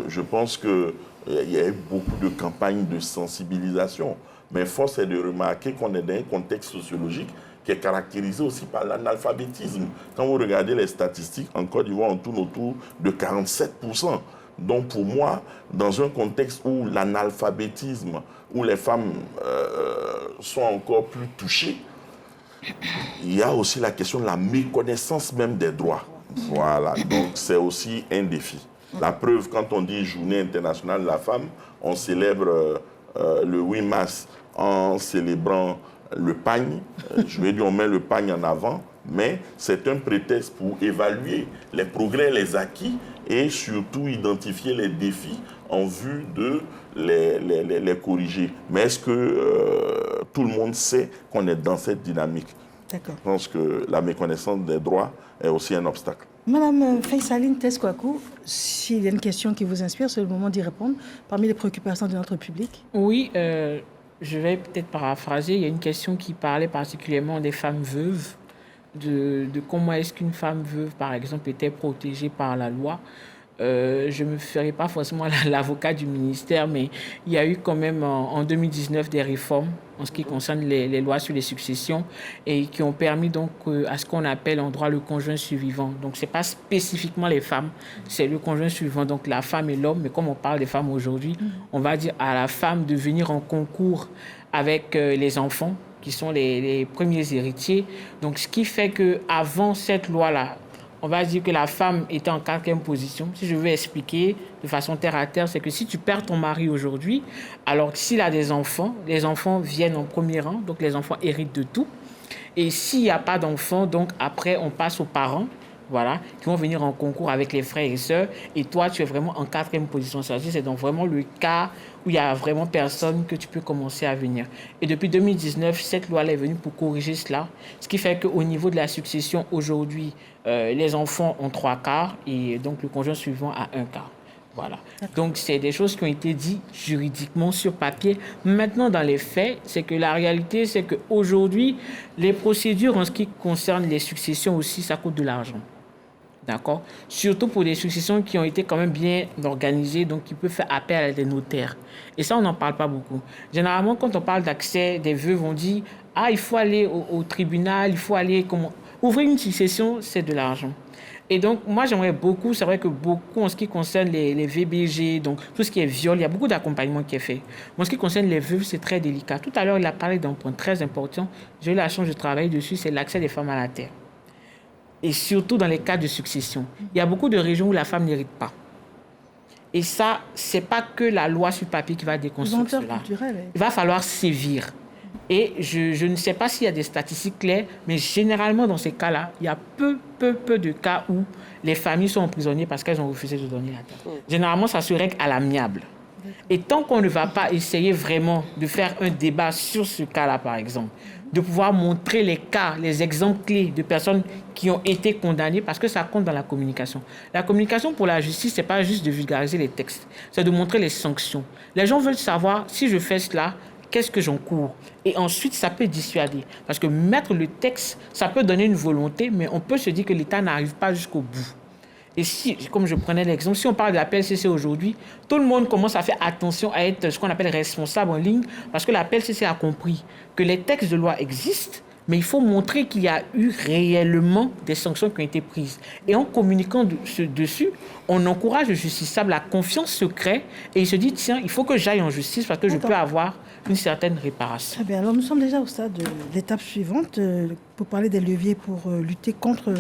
Je pense qu'il y a eu beaucoup de campagnes de sensibilisation, mais force est de remarquer qu'on est dans un contexte sociologique qui est caractérisé aussi par l'analphabétisme. Quand vous regardez les statistiques, en Côte d'Ivoire, on tourne autour de 47%. Donc pour moi, dans un contexte où l'analphabétisme, où les femmes sont encore plus touchées, il y a aussi la question de la méconnaissance même des droits. Voilà, donc c'est aussi un défi. La preuve, quand on dit Journée internationale de la femme, on célèbre le 8 mars en célébrant le pagne. Je vais dire, on met le pagne en avant, mais c'est un prétexte pour évaluer les progrès, les acquis et surtout identifier les défis en vue de les corriger. Mais est-ce que tout le monde sait qu'on est dans cette dynamique? D'accord. Je pense que la méconnaissance des droits est aussi un obstacle. Madame Faysaline Teskouakou, s'il y a une question qui vous inspire, c'est le moment d'y répondre. Parmi les préoccupations de notre public. Oui, je vais peut-être paraphraser. Il y a une question qui parlait particulièrement des femmes veuves, de comment est-ce qu'une femme veuve, par exemple, était protégée par la loi. Je ne me ferai pas forcément l'avocat du ministère, mais il y a eu quand même en 2019 des réformes en ce qui concerne les lois sur les successions et qui ont permis donc à ce qu'on appelle en droit le conjoint survivant. Donc ce n'est pas spécifiquement les femmes, c'est le conjoint survivant, donc la femme et l'homme. Mais comme on parle des femmes aujourd'hui, on va dire à la femme de venir en concours avec les enfants qui sont les premiers héritiers. Donc ce qui fait qu'avant cette loi-là, on va dire que la femme était en 4e position. Si je veux expliquer de façon terre à terre, c'est que si tu perds ton mari aujourd'hui, alors s'il a des enfants, les enfants viennent en premier rang, donc les enfants héritent de tout. Et s'il n'y a pas d'enfants, donc après on passe aux parents, voilà, qui vont venir en concours avec les frères et sœurs. Et toi, tu es vraiment en 4e position. C'est donc vraiment le cas où il n'y a vraiment personne que tu peux commencer à venir. Et depuis 2019, cette loi est venue pour corriger cela. Ce qui fait qu'au niveau de la succession, aujourd'hui, les enfants ont 3/4 et donc le conjoint suivant a 1/4. Voilà. Donc, c'est des choses qui ont été dites juridiquement sur papier. Maintenant, dans les faits, c'est que la réalité, c'est qu'aujourd'hui, les procédures en ce qui concerne les successions aussi, ça coûte de l'argent. D'accord? Surtout pour des successions qui ont été quand même bien organisées, donc qui peuvent faire appel à des notaires. Et ça, on n'en parle pas beaucoup. Généralement, quand on parle d'accès des veuves, on dit « il faut aller au tribunal, il faut aller... Ouvrir une succession, c'est de l'argent. Et donc, moi, j'aimerais beaucoup, c'est vrai que beaucoup, en ce qui concerne les VBG, donc tout ce qui est viol, il y a beaucoup d'accompagnement qui est fait. En ce qui concerne les veuves, c'est très délicat. Tout à l'heure, il a parlé d'un point très important. J'ai eu la chance de travailler dessus, c'est l'accès des femmes à la terre. Et surtout dans les cas de succession. Il y a beaucoup de régions où la femme n'hérite pas. Et ça, c'est pas que la loi sur papier qui va déconstruire cela. Il va falloir sévir. Et je ne sais pas s'il y a des statistiques claires, mais généralement, dans ces cas-là, il y a peu de cas où les familles sont emprisonnées parce qu'elles ont refusé de donner la terre. Généralement, ça se règle à l'amiable. Et tant qu'on ne va pas essayer vraiment de faire un débat sur ce cas-là, par exemple, de pouvoir montrer les cas, les exemples clés de personnes qui ont été condamnées, parce que ça compte dans la communication. La communication pour la justice, ce n'est pas juste de vulgariser les textes, c'est de montrer les sanctions. Les gens veulent savoir, si je fais cela, qu'est-ce que j'encours? Et ensuite, ça peut dissuader. Parce que mettre le texte, ça peut donner une volonté, mais on peut se dire que l'État n'arrive pas jusqu'au bout. Et si, comme je prenais l'exemple, si on parle de la PLCC aujourd'hui, tout le monde commence à faire attention à être ce qu'on appelle responsable en ligne, parce que la PLCC a compris que les textes de loi existent, mais il faut montrer qu'il y a eu réellement des sanctions qui ont été prises. Et en communiquant dessus, on encourage le justiciable, la confiance se crée, et il se dit, tiens, il faut que j'aille en justice parce que je peux avoir une certaine réparation. Très bien. Alors, nous sommes déjà au stade de l'étape suivante pour parler des leviers pour lutter contre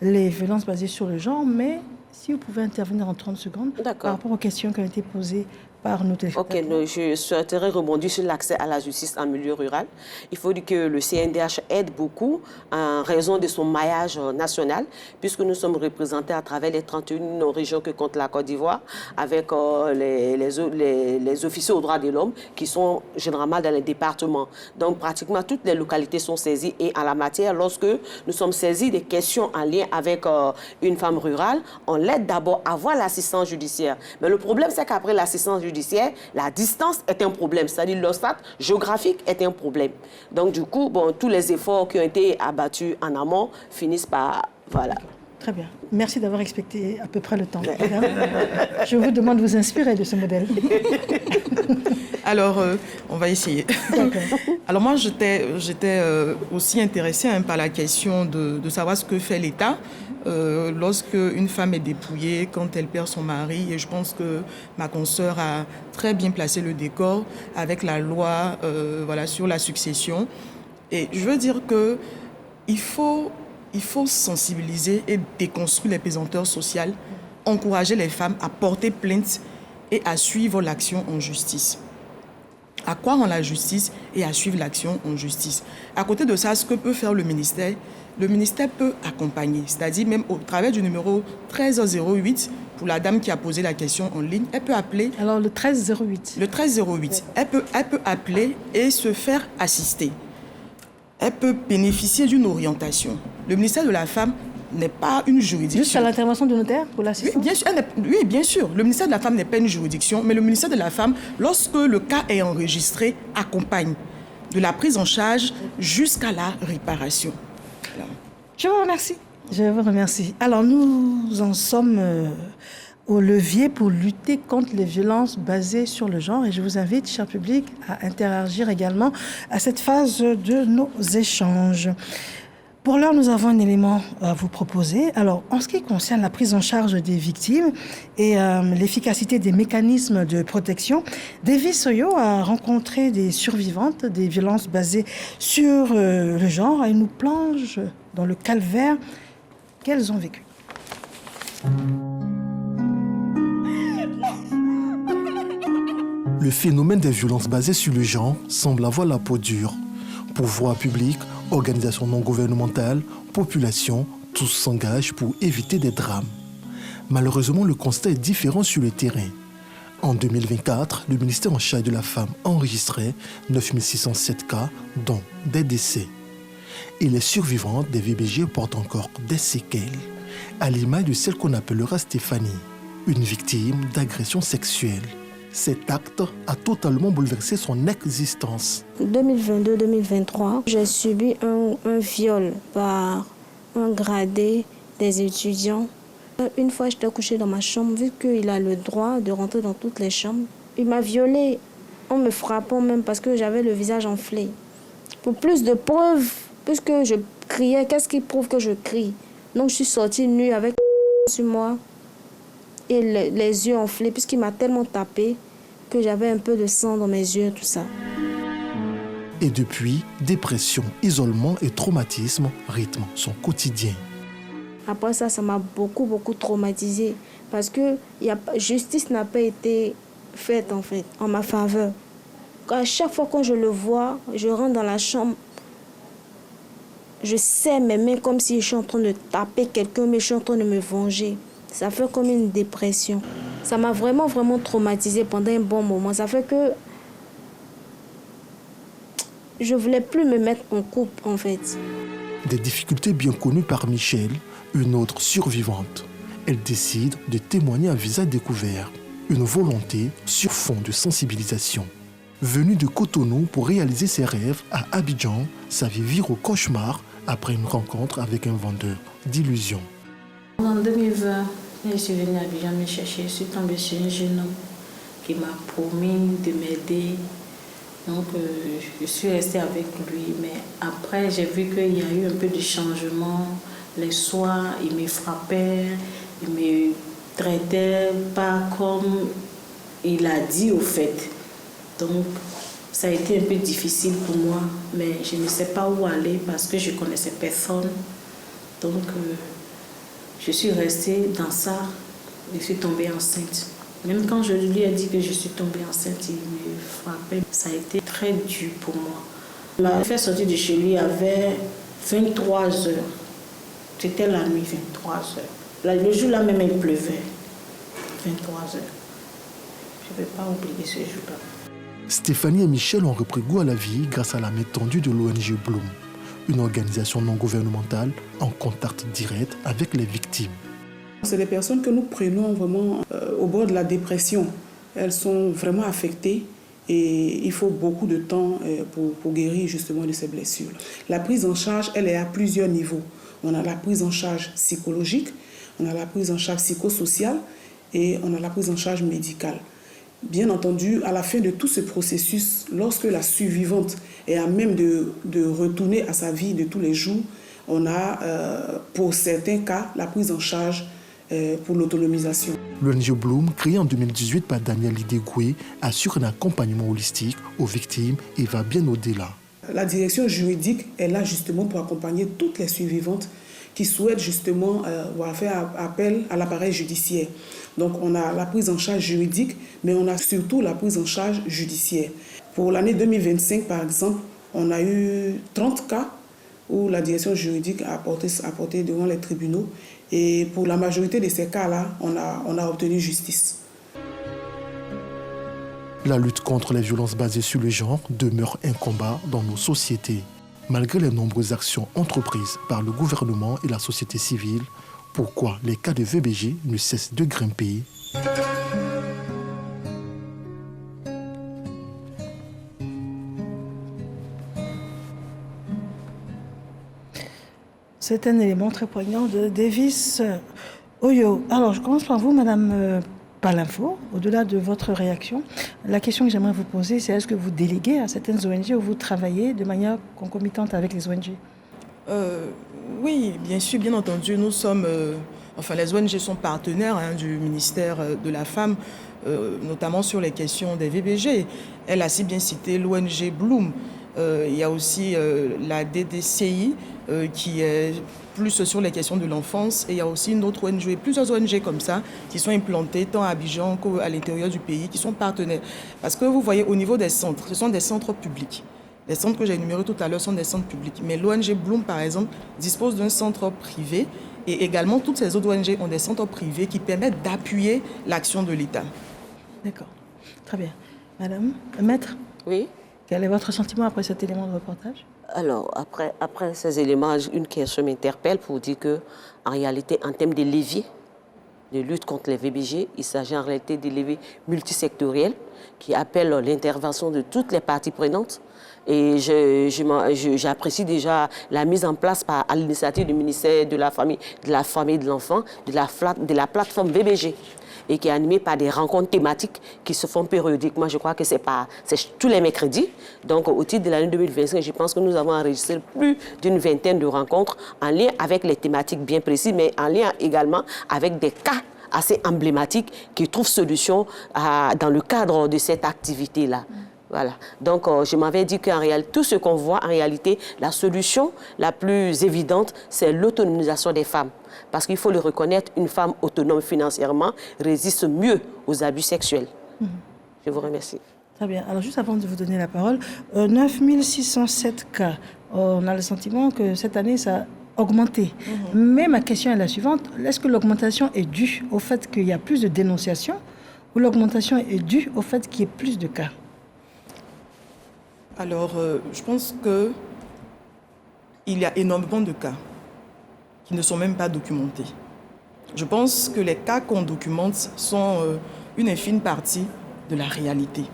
les violences basées sur le genre, mais si vous pouvez intervenir en 30 secondes par rapport aux questions qui ont été posées par nos téléspectateurs. Ok, je souhaiterais rebondir sur l'accès à la justice en milieu rural. Il faut dire que le CNDH aide beaucoup en raison de son maillage national, puisque nous sommes représentés à travers les 31 régions que compte la Côte d'Ivoire, avec les officiers aux droits de l'homme qui sont généralement dans les départements. Donc pratiquement toutes les localités sont saisies, et en la matière, lorsque nous sommes saisis des questions en lien avec une femme rurale, on l'aide d'abord à avoir l'assistance judiciaire. Mais le problème, c'est qu'après l'assistance judiciaire, la distance est un problème, c'est-à-dire l'obstacle géographique est un problème. Donc du coup, tous les efforts qui ont été abattus en amont finissent par... Voilà. Très bien. Merci d'avoir respecté à peu près le temps. Je vous demande de vous inspirer de ce modèle. Alors, on va essayer. Alors moi, j'étais aussi intéressée par la question de savoir ce que fait l'État lorsque une femme est dépouillée, quand elle perd son mari. Et je pense que ma consoeur a très bien placé le décor avec la loi sur la succession. Et je veux dire qu'il faut sensibiliser et déconstruire les pesanteurs sociales, encourager les femmes à porter plainte et à suivre l'action en justice. À croire en la justice et à suivre l'action en justice. À côté de ça, ce que peut faire le ministère peut accompagner, c'est-à-dire même au travers du numéro 1308, pour la dame qui a posé la question en ligne, elle peut appeler... Alors le 1308. Le 1308, elle peut appeler et se faire assister. Elle peut bénéficier d'une orientation. Le ministère de la Femme n'est pas une juridiction. Juste à l'intervention du notaire pour l'assistance? Oui, bien sûr. Le ministère de la Femme n'est pas une juridiction, mais le ministère de la Femme, lorsque le cas est enregistré, accompagne de la prise en charge jusqu'à la réparation. Voilà. Je vous remercie. Je vous remercie. Alors, nous en sommes au levier pour lutter contre les violences basées sur le genre. Et je vous invite, cher public, à interagir également à cette phase de nos échanges. Pour l'heure, nous avons un élément à vous proposer. Alors, en ce qui concerne la prise en charge des victimes et l'efficacité des mécanismes de protection, Davis Soyo a rencontré des survivantes des violences basées sur le genre et nous plonge dans le calvaire qu'elles ont vécu. Le phénomène des violences basées sur le genre semble avoir la peau dure. Pouvoir public, organisations non gouvernementales, population, tous s'engagent pour éviter des drames. Malheureusement, le constat est différent sur le terrain. En 2024, le ministère en charge de la femme enregistrait 9607 cas, dont des décès. Et les survivantes des VBG portent encore des séquelles, à l'image de celle qu'on appellera Stéphanie, une victime d'agression sexuelle. Cet acte a totalement bouleversé son existence. En 2022-2023, j'ai subi un viol par un gradé des étudiants. Une fois, j'étais couchée dans ma chambre, vu qu'il a le droit de rentrer dans toutes les chambres. Il m'a violée en me frappant même parce que j'avais le visage enflé. Pour plus de preuves, puisque je criais, qu'est-ce qui prouve que je crie? Donc je suis sortie nue avec sur moi et les yeux enflés, puisqu'il m'a tellement tapé que j'avais un peu de sang dans mes yeux, tout ça. Et depuis, dépression, isolement et traumatisme rythment son quotidien. Après ça, ça m'a beaucoup traumatisée parce que justice n'a pas été faite en fait, en ma faveur. À chaque fois que je le vois, je rentre dans la chambre, je serre mes mains comme si je suis en train de taper quelqu'un, mais je suis en train de me venger. Ça fait comme une dépression. Ça m'a vraiment traumatisée pendant un bon moment. Ça fait que je ne voulais plus me mettre en couple en fait. Des difficultés bien connues par Michel, une autre survivante. Elle décide de témoigner à visage découvert. Une volonté sur fond de sensibilisation. Venue de Cotonou pour réaliser ses rêves à Abidjan, sa vie vire au cauchemar après une rencontre avec un vendeur d'illusions. En 2020, je suis venue à Abidjan me chercher. Je suis tombée sur un jeune homme qui m'a promis de m'aider. Donc, je suis restée avec lui. Mais après, j'ai vu qu'il y a eu un peu de changement. Les soirs, il me frappait, il me traitait pas comme il a dit au fait. Donc, ça a été un peu difficile pour moi. Mais je ne sais pas où aller parce que je ne connaissais personne. Donc, je suis restée dans ça. Je suis tombée enceinte. Même quand je lui ai dit que je suis tombée enceinte, il me frappait. Ça a été très dur pour moi. Il m'a fait sortir de chez lui, il y avait 23 heures. C'était la nuit, 23 heures. Le jour-là même, il pleuvait. 23 heures. Je ne vais pas oublier ce jour-là. Stéphanie et Michel ont repris goût à la vie grâce à la main tendue de l'ONG Bloom, une organisation non gouvernementale en contact direct avec les victimes. C'est des personnes que nous prenons vraiment au bord de la dépression. Elles sont vraiment affectées et il faut beaucoup de temps pour guérir justement de ces blessures. La prise en charge, elle est à plusieurs niveaux. On a la prise en charge psychologique, on a la prise en charge psychosociale et on a la prise en charge médicale. Bien entendu, à la fin de tout ce processus, lorsque la survivante est à même de retourner à sa vie de tous les jours, on a, pour certains cas, la prise en charge pour l'autonomisation. L'ONG Bloom, créée en 2018 par Daniel Lidegoué, assure un accompagnement holistique aux victimes et va bien au-delà. La direction juridique est là justement pour accompagner toutes les survivantes qui souhaitent justement faire appel à l'appareil judiciaire. Donc on a la prise en charge juridique, mais on a surtout la prise en charge judiciaire. Pour l'année 2025, par exemple, on a eu 30 cas où la direction juridique a apporté devant les tribunaux. Et pour la majorité de ces cas-là, on a obtenu justice. La lutte contre les violences basées sur le genre demeure un combat dans nos sociétés. Malgré les nombreuses actions entreprises par le gouvernement et la société civile, pourquoi les cas de VBG ne cessent de grimper? C'est un élément très poignant de Davis Oyo. Alors, je commence par vous, Madame Palinfo. Au-delà de votre réaction, la question que j'aimerais vous poser, c'est est-ce que vous déléguez à certaines ONG ou vous travaillez de manière concomitante avec les ONG? Oui, bien sûr, bien entendu. Nous sommes... les ONG sont partenaires du ministère de la Femme, notamment sur les questions des VBG. Elle a si bien cité l'ONG Bloom. Il y a aussi la DDCI qui est plus sur les questions de l'enfance. Et il y a aussi une autre ONG, plusieurs ONG comme ça, qui sont implantées tant à Abidjan qu'à l'intérieur du pays, qui sont partenaires. Parce que vous voyez, au niveau des centres, ce sont des centres publics. Les centres que j'ai énumérés tout à l'heure sont des centres publics. Mais l'ONG Bloom, par exemple, dispose d'un centre privé. Et également, toutes ces autres ONG ont des centres privés qui permettent d'appuyer l'action de l'État. D'accord. Très bien. Madame, maître? Oui. Quel est votre sentiment après cet élément de reportage? Alors, après ces éléments, une question m'interpelle pour dire qu'en réalité, en termes de levier de lutte contre les VBG, il s'agit en réalité de leviers multisectoriels qui appellent l'intervention de toutes les parties prenantes. Et j'apprécie déjà la mise en place à l'initiative du ministère de la Famille et de l'Enfant de la plateforme VBG. et qui est animé par des rencontres thématiques qui se font périodiquement. Je crois que c'est tous les mercredis. Donc, au titre de l'année 2025, je pense que nous avons enregistré plus d'une vingtaine de rencontres en lien avec les thématiques bien précises, mais en lien également avec des cas assez emblématiques qui trouvent solution dans le cadre de cette activité-là. Voilà. Donc, je m'avais dit qu'en réalité, tout ce qu'on voit, en réalité, la solution la plus évidente, c'est l'autonomisation des femmes. Parce qu'il faut le reconnaître, une femme autonome financièrement résiste mieux aux abus sexuels. Je vous remercie. Très bien. Alors, juste avant de vous donner la parole, 9607 cas. On a le sentiment que cette année, ça a augmenté. Mais ma question est la suivante. Est-ce que l'augmentation est due au fait qu'il y a plus de dénonciations ou l'augmentation est due au fait qu'il y ait plus de cas? Alors, je pense qu'il y a énormément de cas qui ne sont même pas documentés. Je pense que les cas qu'on documente sont une infime partie de la réalité.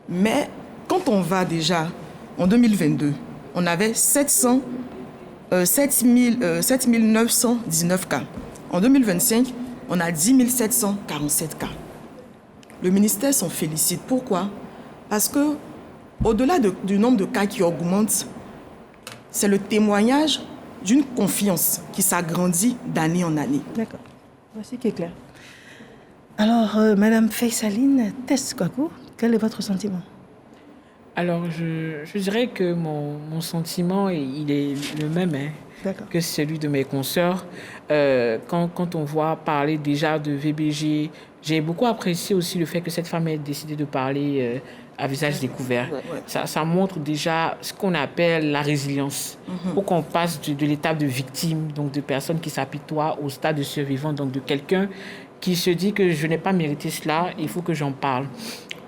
Mais quand on va déjà en 2022, on avait 7919 cas. En 2025, on a 10 747 cas. Le ministère s'en félicite. Pourquoi? Parce que au-delà du nombre de cas qui augmente, c'est le témoignage d'une confiance qui s'agrandit d'année en année. D'accord. Voici qui est clair. Alors, Madame Faysaline Tess-Kwaku, quel est votre sentiment? Alors, je dirais que mon sentiment, il est le même que celui de mes consoeurs. Quand on voit parler déjà de VBG, j'ai beaucoup apprécié aussi le fait que cette femme ait décidé de parler à visage découvert. Ça montre déjà ce qu'on appelle la résilience. Pour qu'on passe de l'étape de victime, donc de personnes qui s'apitoient, au stade de survivant, donc de quelqu'un qui se dit que je n'ai pas mérité cela, il faut que j'en parle.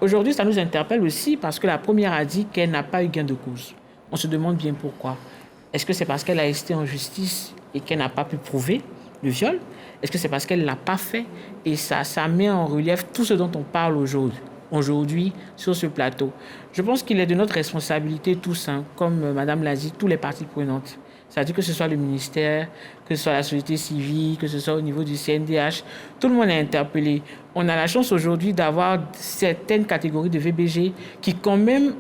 Aujourd'hui, ça nous interpelle aussi parce que la première a dit qu'elle n'a pas eu gain de cause. On se demande bien pourquoi. Est-ce que c'est parce qu'elle a été en justice et qu'elle n'a pas pu prouver le viol? Est-ce que c'est parce qu'elle ne l'a pas fait? Et ça met en relief tout ce dont on parle aujourd'hui sur ce plateau. Je pense qu'il est de notre responsabilité tous, comme Madame l'a dit, tous les parties prenantes. C'est-à-dire que ce soit le ministère, que ce soit la société civile, que ce soit au niveau du CNDH, tout le monde est interpellé. On a la chance aujourd'hui d'avoir certaines catégories de VBG qui quand même,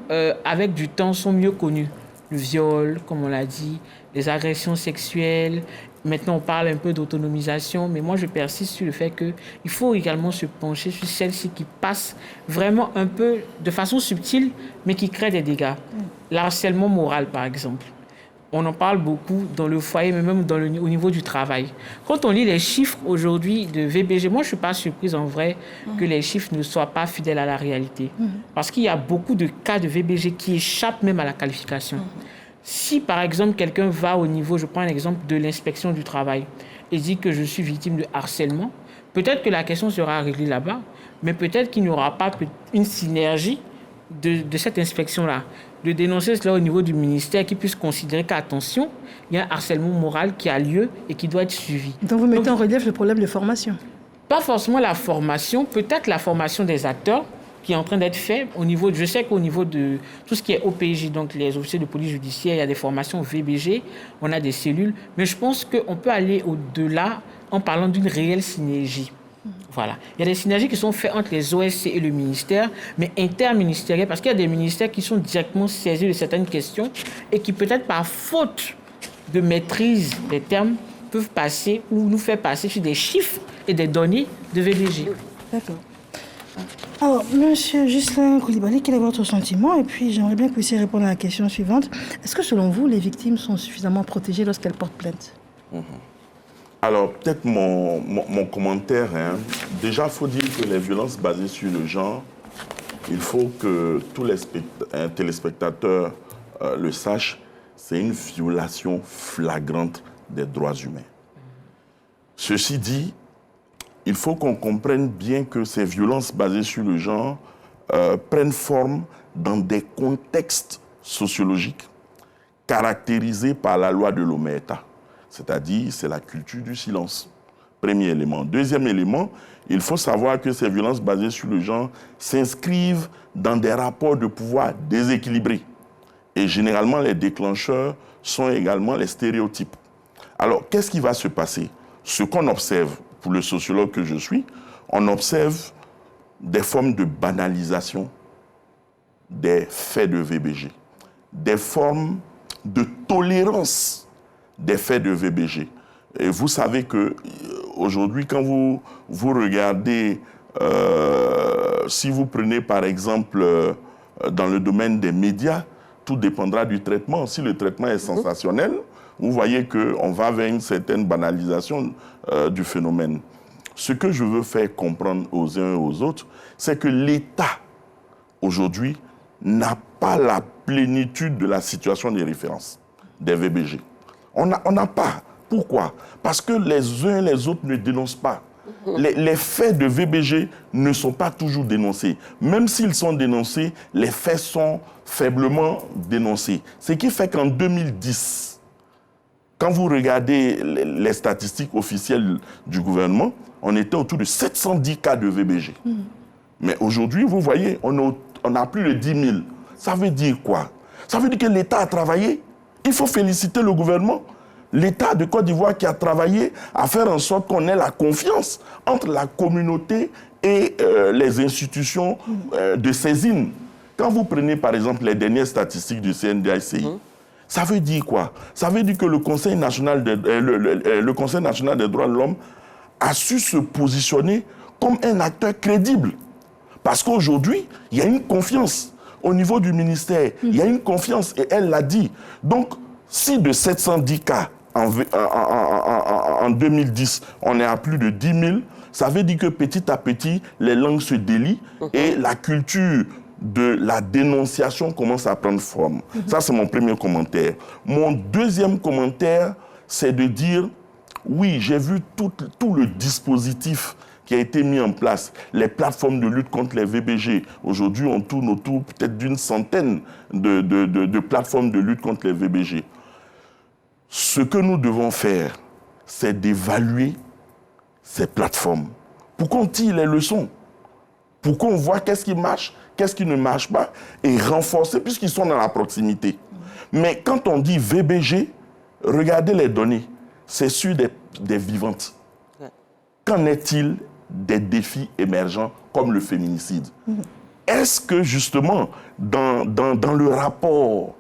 avec du temps, sont mieux connues. Le viol, comme on l'a dit, les agressions sexuelles. Maintenant, on parle un peu d'autonomisation, mais moi, je persiste sur le fait qu'il faut également se pencher sur celles-ci qui passent vraiment un peu de façon subtile, mais qui créent des dégâts. L'harcèlement moral, par exemple. On en parle beaucoup dans le foyer, mais même au niveau du travail. Quand on lit les chiffres aujourd'hui de VBG, moi, je ne suis pas surprise en vrai que les chiffres ne soient pas fidèles à la réalité. Parce qu'il y a beaucoup de cas de VBG qui échappent même à la qualification. Si, par exemple, quelqu'un va au niveau, je prends un exemple de l'inspection du travail, et dit que je suis victime de harcèlement, peut-être que la question sera réglée là-bas, mais peut-être qu'il n'y aura pas une synergie de cette inspection-là, de dénoncer cela au niveau du ministère qui puisse considérer qu'attention, il y a un harcèlement moral qui a lieu et qui doit être suivi. Donc vous mettez en relief le problème de formation? Pas forcément la formation, peut-être la formation des acteurs qui est en train d'être fait au niveau, je sais qu'au niveau de tout ce qui est OPJ, donc les officiers de police judiciaire, il y a des formations VBG, on a des cellules, mais je pense qu'on peut aller au-delà en parlant d'une réelle synergie. Voilà. Il y a des synergies qui sont faites entre les OSC et le ministère, mais interministérielles, parce qu'il y a des ministères qui sont directement saisis de certaines questions et qui, peut-être par faute de maîtrise des termes, peuvent passer ou nous faire passer sur des chiffres et des données de VBG. D'accord. Alors, Monsieur Ghislain Coulibaly, quel est votre sentiment? Et puis, j'aimerais bien que vous puissiez répondre à la question suivante. Est-ce que, selon vous, les victimes sont suffisamment protégées lorsqu'elles portent plainte? Alors, peut-être mon commentaire. Déjà, il faut dire que les violences basées sur le genre, il faut que tous les téléspectateurs le sachent, c'est une violation flagrante des droits humains. Ceci dit, il faut qu'on comprenne bien que ces violences basées sur le genre prennent forme dans des contextes sociologiques caractérisés par la loi de l'omerta. C'est-à-dire, c'est la culture du silence. Premier élément. Deuxième élément, il faut savoir que ces violences basées sur le genre s'inscrivent dans des rapports de pouvoir déséquilibrés. Et généralement, les déclencheurs sont également les stéréotypes. Alors, qu'est-ce qui va se passer? Ce qu'on observe, pour le sociologue que je suis, on observe des formes de banalisation des faits de VBG, des formes de tolérance des faits de VBG. Et vous savez qu'aujourd'hui, quand vous regardez, si vous prenez par exemple dans le domaine des médias, tout dépendra du traitement. Si le traitement est sensationnel, vous voyez qu'on va vers une certaine banalisation du phénomène. Ce que je veux faire comprendre aux uns et aux autres, c'est que l'État, aujourd'hui, n'a pas la plénitude de la situation des références des VBG. On n'a pas. Pourquoi? Parce que les uns et les autres ne dénoncent pas. Les faits de VBG ne sont pas toujours dénoncés. Même s'ils sont dénoncés, les faits sont faiblement dénoncés. Ce qui fait qu'en 2010, quand vous regardez les statistiques officielles du gouvernement, on était autour de 710 cas de VBG. Mais aujourd'hui, vous voyez, on a plus de 10 000. Ça veut dire quoi? Ça veut dire que l'État a travaillé. Il faut féliciter le gouvernement. L'État de Côte d'Ivoire qui a travaillé à faire en sorte qu'on ait la confiance entre la communauté et les institutions de saisine. Quand vous prenez par exemple les dernières statistiques du CNDACI, ça veut dire quoi? Ça veut dire que le Conseil national des droits de l'homme a su se positionner comme un acteur crédible. Parce qu'aujourd'hui, il y a une confiance au niveau du ministère. Il y a une confiance et elle l'a dit. Donc, si de 710 cas en 2010, on est à plus de 10 000, ça veut dire que petit à petit, les langues se délient et la culture de la dénonciation commence à prendre forme. Ça, c'est mon premier commentaire. Mon deuxième commentaire, c'est de dire, oui, j'ai vu tout le dispositif qui a été mis en place, les plateformes de lutte contre les VBG. Aujourd'hui, on tourne autour peut-être d'une centaine de plateformes de lutte contre les VBG. Ce que nous devons faire, c'est d'évaluer ces plateformes pour qu'on tire les leçons, pour qu'on voit qu'est-ce qui marche, qu'est-ce qui ne marche pas, et renforcer puisqu'ils sont dans la proximité. Mais quand on dit VBG, regardez les données, c'est sur des vivantes. Qu'en est-il des défis émergents comme le féminicide? Est-ce que justement, dans le rapport,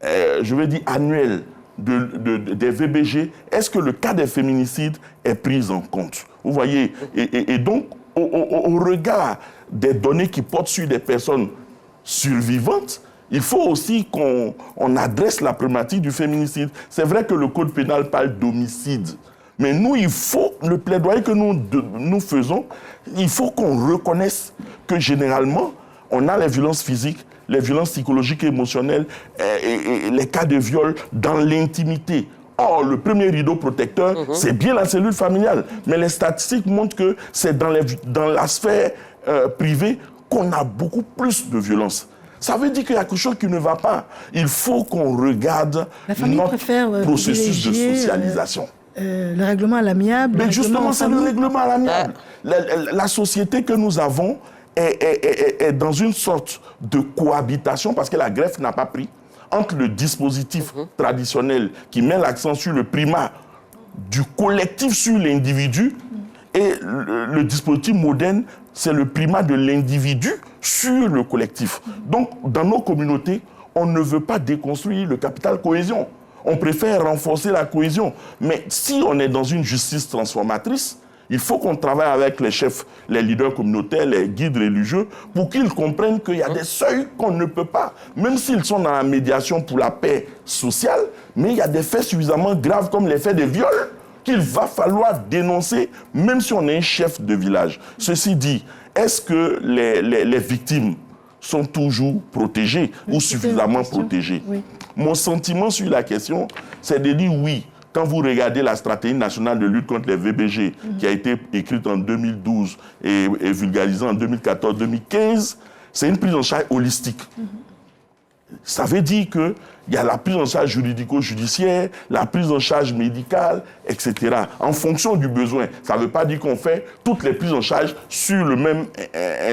je veux dire annuel des VBG, est-ce que le cas des féminicides est pris en compte? Vous voyez, et donc, au regard des données qui portent sur des personnes survivantes, il faut aussi qu'on adresse la problématique du féminicide. C'est vrai que le code pénal parle d'homicide, mais nous, il faut, le plaidoyer que nous faisons, il faut qu'on reconnaisse que généralement, on a les violences physiques, les violences psychologiques et émotionnelles et les cas de viol dans l'intimité. Or, le premier rideau protecteur, c'est bien la cellule familiale. Mais les statistiques montrent que c'est dans la sphère privée qu'on a beaucoup plus de violences. Ça veut dire qu'il y a quelque chose qui ne va pas. Il faut qu'on regarde notre processus de socialisation. Le règlement à l'amiable. Mais justement, c'est le règlement à l'amiable. La société que nous avons est dans une sorte de cohabitation parce que la greffe n'a pas pris entre le dispositif traditionnel qui met l'accent sur le primat du collectif sur l'individu et le dispositif moderne, c'est le primat de l'individu sur le collectif. Donc, dans nos communautés, on ne veut pas déconstruire le capital cohésion. On préfère renforcer la cohésion. Mais si on est dans une justice transformatrice, il faut qu'on travaille avec les chefs, les leaders communautaires, les guides religieux, pour qu'ils comprennent qu'il y a des seuils qu'on ne peut pas, même s'ils sont dans la médiation pour la paix sociale, mais il y a des faits suffisamment graves comme les faits de viol qu'il va falloir dénoncer, même si on est un chef de village. Ceci dit, est-ce que les victimes sont toujours protégées ou suffisamment protégées? Mon sentiment sur la question, c'est de dire oui. Quand vous regardez la stratégie nationale de lutte contre les VBG, qui a été écrite en 2012 et vulgarisée en 2014-2015, c'est une prise en charge holistique. Ça veut dire qu'il y a la prise en charge juridico-judiciaire, la prise en charge médicale, etc. En fonction du besoin. Ça ne veut pas dire qu'on fait toutes les prises en charge sur le même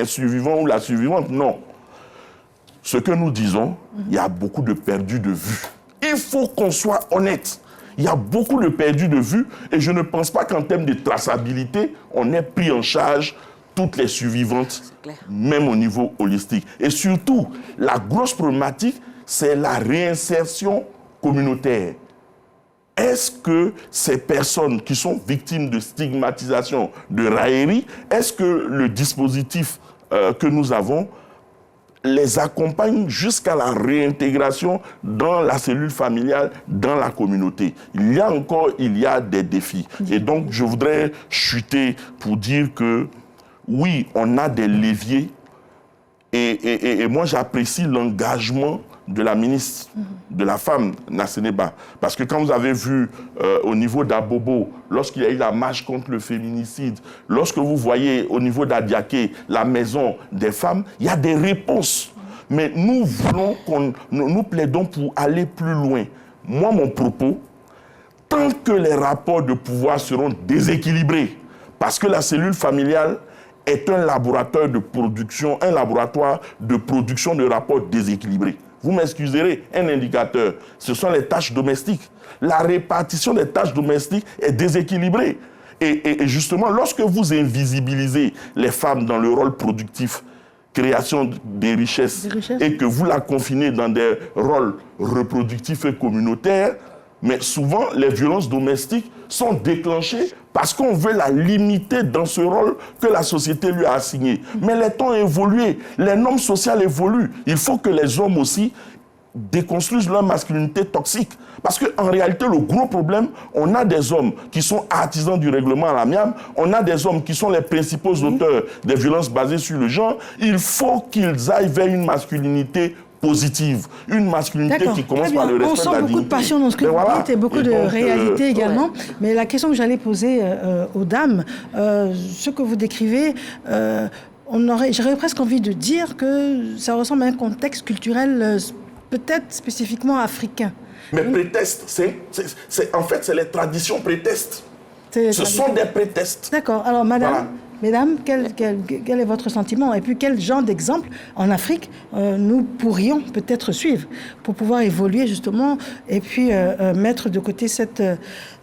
survivant ou la survivante. Non. Ce que nous disons, il y a beaucoup de perdus de vue. Il faut qu'on soit honnête. Il y a beaucoup de perdus de vue et je ne pense pas qu'en termes de traçabilité, on ait pris en charge toutes les survivantes, même au niveau holistique. Et surtout, la grosse problématique, c'est la réinsertion communautaire. Est-ce que ces personnes qui sont victimes de stigmatisation, de raillerie, est-ce que le dispositif que nous avons les accompagne jusqu'à la réintégration dans la cellule familiale, dans la communauté? Il y a des défis. Et donc, je voudrais chuter pour dire que oui, on a des leviers et moi, j'apprécie l'engagement de la ministre de la Femme, Nasseneba. Parce que quand vous avez vu au niveau d'Abobo, lorsqu'il y a eu la marche contre le féminicide, lorsque vous voyez au niveau d'Adiaké, la maison des femmes, il y a des réponses. Mais nous nous plaidons pour aller plus loin. Moi, mon propos, tant que les rapports de pouvoir seront déséquilibrés, parce que la cellule familiale est un laboratoire de production de rapports déséquilibrés. Vous m'excuserez, un indicateur, ce sont les tâches domestiques. La répartition des tâches domestiques est déséquilibrée. Et justement, lorsque vous invisibilisez les femmes dans le rôle productif, création des richesses, et que vous la confinez dans des rôles reproductifs et communautaires, mais souvent, les violences domestiques sont déclenchées parce qu'on veut la limiter dans ce rôle que la société lui a assigné. Mais les temps ont évolué, les normes sociales évoluent. Il faut que les hommes aussi déconstruisent leur masculinité toxique. Parce qu'en réalité, le gros problème, on a des hommes qui sont artisans du règlement à l'amiable, on a des hommes qui sont les principaux auteurs des violences basées sur le genre. Il faut qu'ils aillent vers une masculinité positive, une masculinité qui commence par le respect de la dignité. On sent beaucoup de passion dans ce que vous dites et beaucoup de réalité également. Mais la question que j'allais poser aux dames, ce que vous décrivez, j'aurais presque envie de dire que ça ressemble à un contexte culturel peut-être spécifiquement africain. Mais prétexte, en fait, c'est les traditions prétextes. Ce sont des prétextes. D'accord. Alors, madame, mesdames, quel est votre sentiment? Et puis, quel genre d'exemple en Afrique nous pourrions peut-être suivre pour pouvoir évoluer justement et puis mettre de côté cette...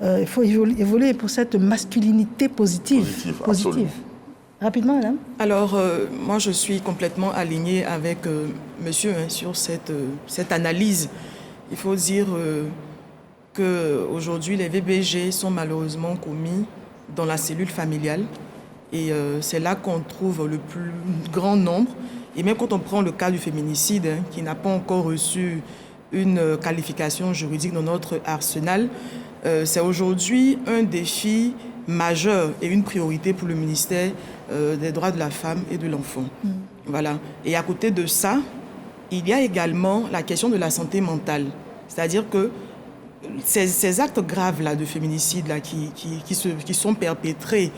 il faut évoluer pour cette masculinité positive. Rapidement, madame. Alors, moi, je suis complètement alignée avec monsieur sur cette analyse. Il faut dire qu'aujourd'hui, les VBG sont malheureusement commis dans la cellule familiale. Et c'est là qu'on trouve le plus grand nombre. Et même quand on prend le cas du féminicide, qui n'a pas encore reçu une qualification juridique dans notre arsenal, c'est aujourd'hui un défi majeur et une priorité pour le ministère des droits de la femme et de l'enfant. Voilà. Et à côté de ça, il y a également la question de la santé mentale. C'est-à-dire que ces actes graves-là de féminicide là, qui sont perpétrés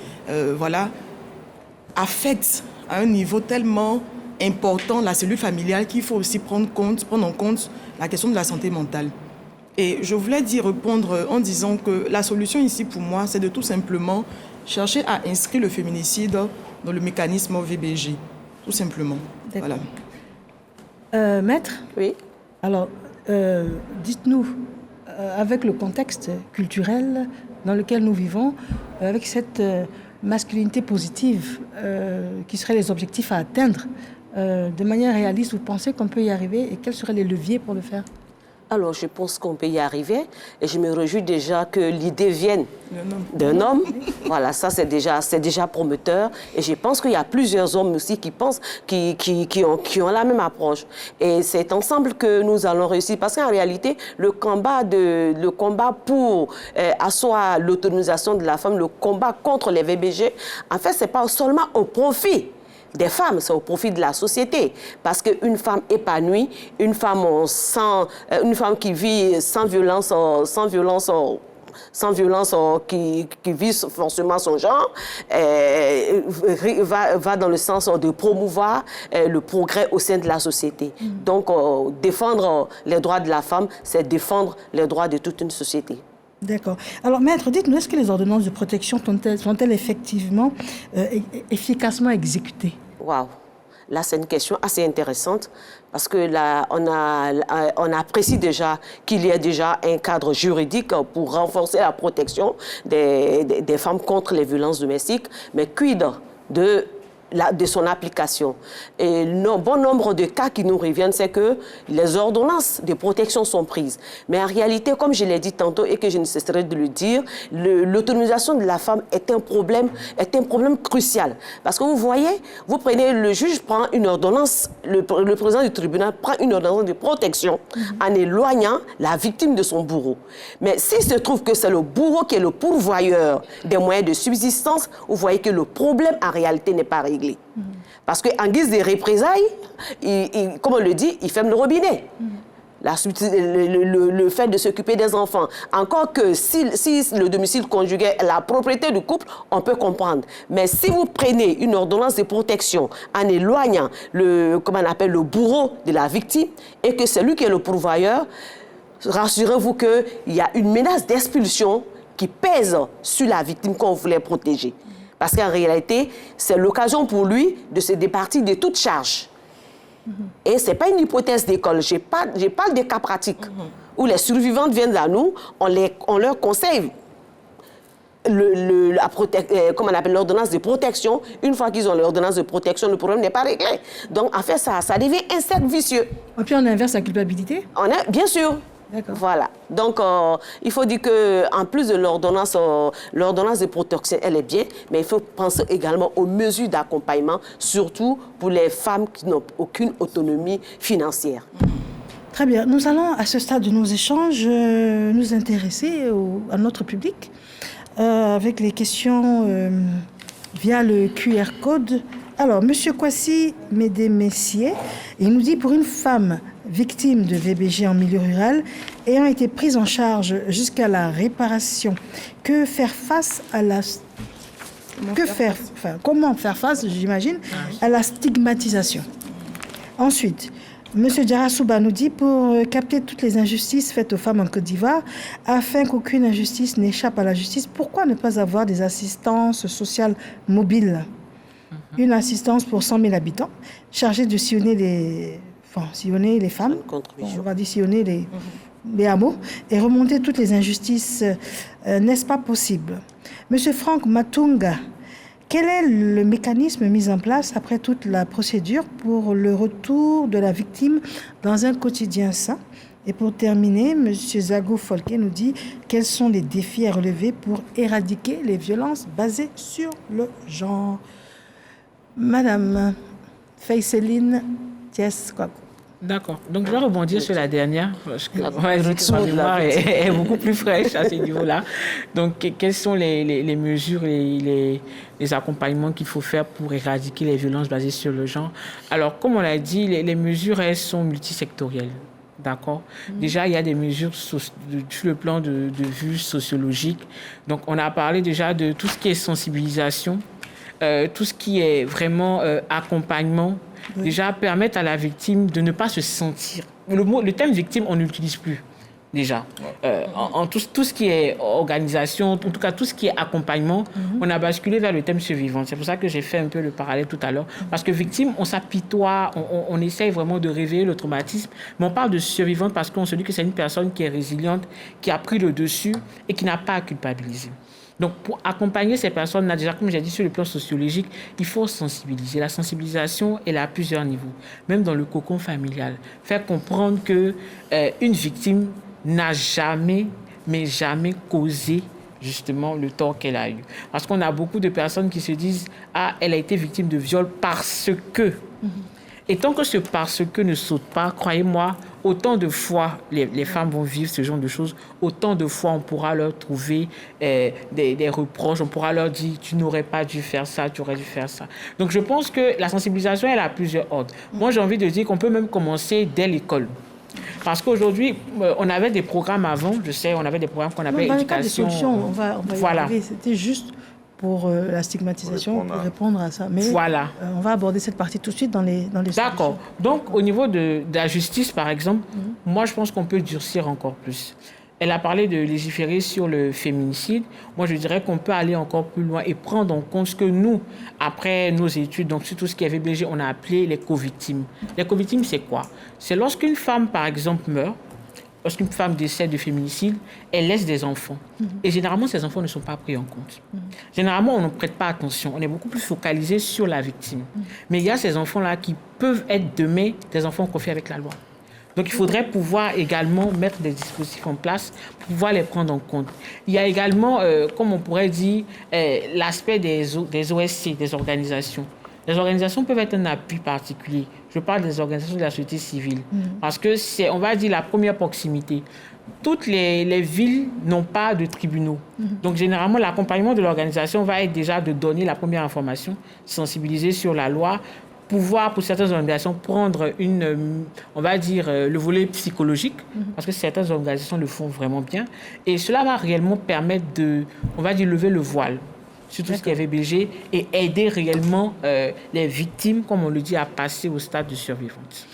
affectent à un niveau tellement important la cellule familiale qu'il faut aussi prendre en compte la question de la santé mentale. Et je voulais répondre en disant que la solution ici pour moi, c'est de tout simplement chercher à inscrire le féminicide dans le mécanisme VBG. Tout simplement. Voilà. Maître ? Oui. Alors, dites-nous, avec le contexte culturel dans lequel nous vivons, avec cette masculinité positive qui seraient les objectifs à atteindre, de manière réaliste, vous pensez qu'on peut y arriver et quels seraient les leviers pour le faire ? Alors, je pense qu'on peut y arriver et je me réjouis déjà que l'idée vienne d'un homme. Voilà, ça c'est déjà prometteur et je pense qu'il y a plusieurs hommes aussi qui pensent, qui ont la même approche. Et c'est ensemble que nous allons réussir parce qu'en réalité, le combat pour asseoir l'autonomisation de la femme, le combat contre les VBG, en fait, c'est pas seulement au profit des femmes, c'est au profit de la société. Parce qu'une femme épanouie, une femme qui vit sans violence, qui vit forcément son genre, va dans le sens de promouvoir le progrès au sein de la société. Donc, défendre les droits de la femme, c'est défendre les droits de toute une société. D'accord. Alors, maître, dites-nous, est-ce que les ordonnances de protection sont-elles effectivement efficacement exécutées? Waouh! Là, c'est une question assez intéressante parce que là, on apprécie déjà qu'il y a déjà un cadre juridique pour renforcer la protection des femmes contre les violences domestiques. Mais quid de son application. Et bon nombre de cas qui nous reviennent, c'est que les ordonnances de protection sont prises. Mais en réalité, comme je l'ai dit tantôt et que je ne cesserai de le dire, l'autonomisation de la femme est un problème crucial. Parce que vous voyez, vous prenez, le juge prend une ordonnance, le président du tribunal prend une ordonnance de protection en éloignant la victime de son bourreau. Mais s'il se trouve que c'est le bourreau qui est le pourvoyeur des moyens de subsistance, vous voyez que le problème en réalité n'est pas réglé. Parce qu'en guise de représailles, comme on le dit, il ferme le robinet. Le fait de s'occuper des enfants. Encore que si le domicile conjugal est la propriété du couple, on peut comprendre. Mais si vous prenez une ordonnance de protection en éloignant le bourreau de la victime et que c'est lui qui est le pourvoyeur, rassurez-vous qu'il y a une menace d'expulsion qui pèse sur la victime qu'on voulait protéger. Parce qu'en réalité, c'est l'occasion pour lui de se départir de toute charge. Et ce n'est pas une hypothèse d'école. Je parle des cas pratiques où les survivantes viennent à nous, on leur conseille l'ordonnance de protection. Une fois qu'ils ont l'ordonnance de protection, le problème n'est pas réglé. Donc, en fait, ça devient un cercle vicieux. Et puis, on inverse la culpabilité? Bien sûr. Voilà. Donc, il faut dire qu'en plus de l'ordonnance de protection, elle est bien, mais il faut penser également aux mesures d'accompagnement, surtout pour les femmes qui n'ont aucune autonomie financière. Très bien. Nous allons, à ce stade de nos échanges, nous intéresser à notre public avec les questions via le QR code. Alors, M. Kwasi Médé-Messier, il nous dit, pour une femme victime de VBG en milieu rural, ayant été prise en charge jusqu'à la réparation, comment faire face, j'imagine, à la stigmatisation. Ensuite, M. Djarasouba nous dit, pour capter toutes les injustices faites aux femmes en Côte d'Ivoire, afin qu'aucune injustice n'échappe à la justice, pourquoi ne pas avoir des assistances sociales mobiles? Une assistance pour 100 000 habitants, chargée de sillonner les femmes, on va dire sillonner les hameaux, et remonter toutes les injustices, n'est-ce pas possible? Monsieur Franck Matunga, quel est le mécanisme mis en place après toute la procédure pour le retour de la victime dans un quotidien sain? Et pour terminer, monsieur Zago Folke nous dit quels sont les défis à relever pour éradiquer les violences basées sur le genre. Madame Faiseline Thiès-Kwaku. D'accord. Donc, je vais rebondir sur la dernière, parce que ma mémoire est beaucoup plus fraîche à ce niveau-là. Donc, quelles sont les mesures et les accompagnements qu'il faut faire pour éradiquer les violences basées sur le genre? Alors, comme on l'a dit, les mesures, elles sont multisectorielles. D'accord. Déjà, il y a des mesures sur le plan de vue sociologique. Donc, on a parlé déjà de tout ce qui est sensibilisation, tout ce qui est vraiment accompagnement. Oui. Déjà, permettre à la victime de ne pas se sentir... Le terme victime, on n'utilise plus, déjà. Tout ce qui est organisation, en tout cas, tout ce qui est accompagnement, on a basculé vers le thème survivante. C'est pour ça que j'ai fait un peu le parallèle tout à l'heure. Parce que victime, on s'apitoie, on essaye vraiment de réveiller le traumatisme, mais on parle de survivante parce qu'on se dit que c'est une personne qui est résiliente, qui a pris le dessus et qui n'a pas à culpabiliser. Donc, pour accompagner ces personnes-là, déjà, comme j'ai dit, sur le plan sociologique, il faut sensibiliser. La sensibilisation, elle est à plusieurs niveaux, même dans le cocon familial. Faire comprendre qu'une victime n'a jamais, mais jamais causé justement le tort qu'elle a eu. Parce qu'on a beaucoup de personnes qui se disent « Ah, elle a été victime de viol parce que… » Et tant que ce parce que ne saute pas, croyez-moi, autant de fois les femmes vont vivre ce genre de choses, autant de fois on pourra leur trouver des reproches, on pourra leur dire « tu n'aurais pas dû faire ça, tu aurais dû faire ça ». Donc je pense que la sensibilisation, elle a plusieurs ordres. Moi, j'ai envie de dire qu'on peut même commencer dès l'école. Parce qu'aujourd'hui, on avait des programmes avant, je sais, on avait des programmes qu'on appelait éducation. On va y arriver. C'était juste pour la stigmatisation, pour répondre à ça. Mais voilà. On va aborder cette partie tout de suite dans les D'accord. Donc, au niveau de la justice, par exemple, moi, je pense qu'on peut durcir encore plus. Elle a parlé de légiférer sur le féminicide. Moi, je dirais qu'on peut aller encore plus loin et prendre en compte ce que nous, après nos études, donc sur tout ce qui est VBG, on a appelé les co-victimes. Les co-victimes, c'est quoi? C'est lorsqu'une femme, par exemple, meurt, lorsqu'une femme décède de féminicide, elle laisse des enfants. Et généralement, ces enfants ne sont pas pris en compte. Généralement, on ne prête pas attention. On est beaucoup plus focalisé sur la victime. Mais il y a ces enfants-là qui peuvent être demain des enfants confiés avec la loi. Donc, il faudrait pouvoir également mettre des dispositifs en place pour pouvoir les prendre en compte. Il y a également, comme on pourrait dire, l'aspect des OSC, des organisations. Les organisations peuvent être un appui particulier. Je parle des organisations de la société civile. Parce que c'est, on va dire, la première proximité. Toutes les villes n'ont pas de tribunaux. Donc, généralement, l'accompagnement de l'organisation va être déjà de donner la première information, sensibiliser sur la loi, pouvoir, pour certaines organisations, prendre on va dire, le volet psychologique, parce que certaines organisations le font vraiment bien. Et cela va réellement permettre de, on va dire, lever le voile sur tout ce qui est VBG et aider réellement les victimes, comme on le dit, à passer au stade de survivante.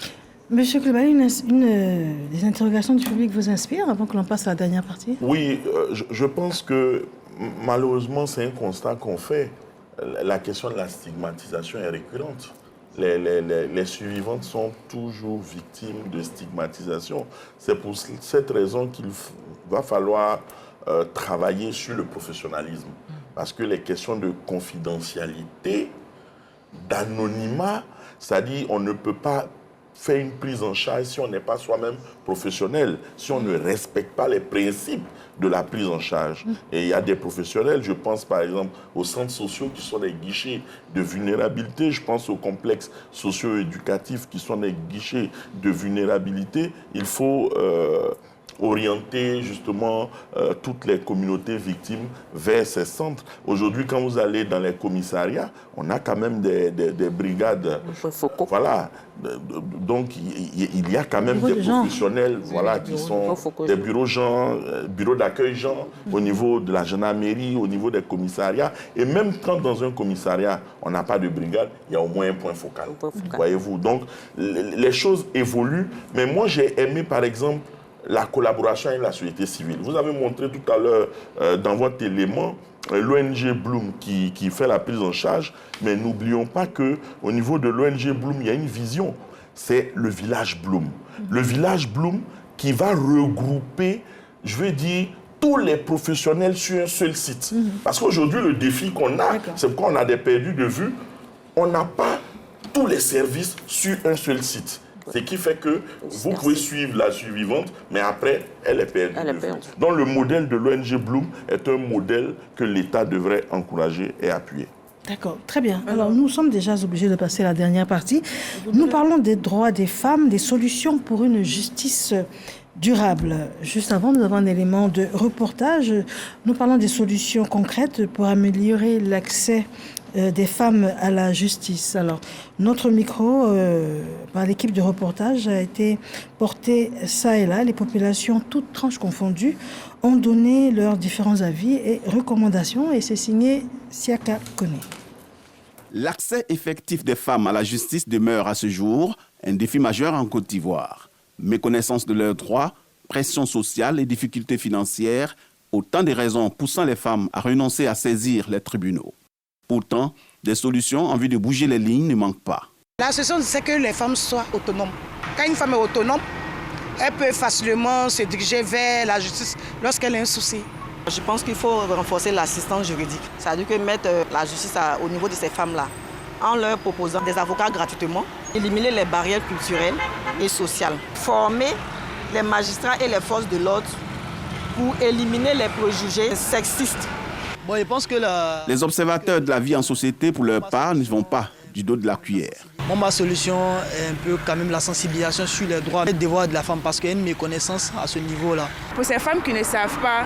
Monsieur Coulibaly, des interrogations du public vous inspirent avant que l'on passe à la dernière partie? Oui, je pense que malheureusement, c'est un constat qu'on fait. La question de la stigmatisation est récurrente. Les survivantes sont toujours victimes de stigmatisation. C'est pour cette raison qu'il va falloir travailler sur le professionnalisme. Parce que les questions de confidentialité, d'anonymat, c'est-à-dire on ne peut pas faire une prise en charge si on n'est pas soi-même professionnel, si on ne respecte pas les principes de la prise en charge. Et il y a des professionnels, je pense par exemple aux centres sociaux qui sont des guichets de vulnérabilité, je pense aux complexes socio-éducatifs qui sont des guichets de vulnérabilité. Il faut orienter justement toutes les communautés victimes vers ces centres. Aujourd'hui, quand vous allez dans les commissariats, on a quand même des brigades. Voilà. Donc, il y a quand même des professionnels qui sont des bureaux d'accueil genre, au niveau de la gendarmerie, au niveau des commissariats. Et même quand dans un commissariat, on n'a pas de brigade, il y a au moins un point focal. Voyez-vous. Donc, les choses évoluent. Mais moi, j'ai aimé, par exemple, la collaboration avec la société civile. Vous avez montré tout à l'heure dans votre élément l'ONG Bloom qui fait la prise en charge, mais n'oublions pas qu'au niveau de l'ONG Bloom, il y a une vision, c'est le village Bloom. Le village Bloom qui va regrouper, je veux dire, tous les professionnels sur un seul site. Parce qu'aujourd'hui, le défi qu'on a, c'est qu'on a des perdus de vue, on n'a pas tous les services sur un seul site. Ce qui fait que vous pouvez suivre la survivante, mais après, elle est perdue. Donc le modèle de l'ONG Bloom est un modèle que l'État devrait encourager et appuyer. D'accord, très bien. Alors nous sommes déjà obligés de passer à la dernière partie. Nous parlons des droits des femmes, des solutions pour une justice durable. Juste avant, nous avons un élément de reportage. Nous parlons des solutions concrètes pour améliorer l'accès des femmes à la justice. Alors, notre micro, par l'équipe de reportage, a été porté ça et là. Les populations, toutes tranches confondues, ont donné leurs différents avis et recommandations. Et c'est signé Siaka Kone. L'accès effectif des femmes à la justice demeure à ce jour un défi majeur en Côte d'Ivoire. Méconnaissance de leurs droits, pression sociale et difficultés financières, autant de raisons poussant les femmes à renoncer à saisir les tribunaux. Pourtant, des solutions en vue de bouger les lignes ne manquent pas. La solution, c'est que les femmes soient autonomes. Quand une femme est autonome, elle peut facilement se diriger vers la justice lorsqu'elle a un souci. Je pense qu'il faut renforcer l'assistance juridique. C'est-à-dire que mettre la justice au niveau de ces femmes-là, en leur proposant des avocats gratuitement, éliminer les barrières culturelles et sociales, former les magistrats et les forces de l'ordre pour éliminer les préjugés sexistes. Bon, je pense que les observateurs de la vie en société, pour leur part, ne vont pas du dos de la cuillère. Bon, ma solution est un peu quand même la sensibilisation sur les droits et les devoirs de la femme parce qu'il y a une méconnaissance à ce niveau-là. Pour ces femmes qui ne savent pas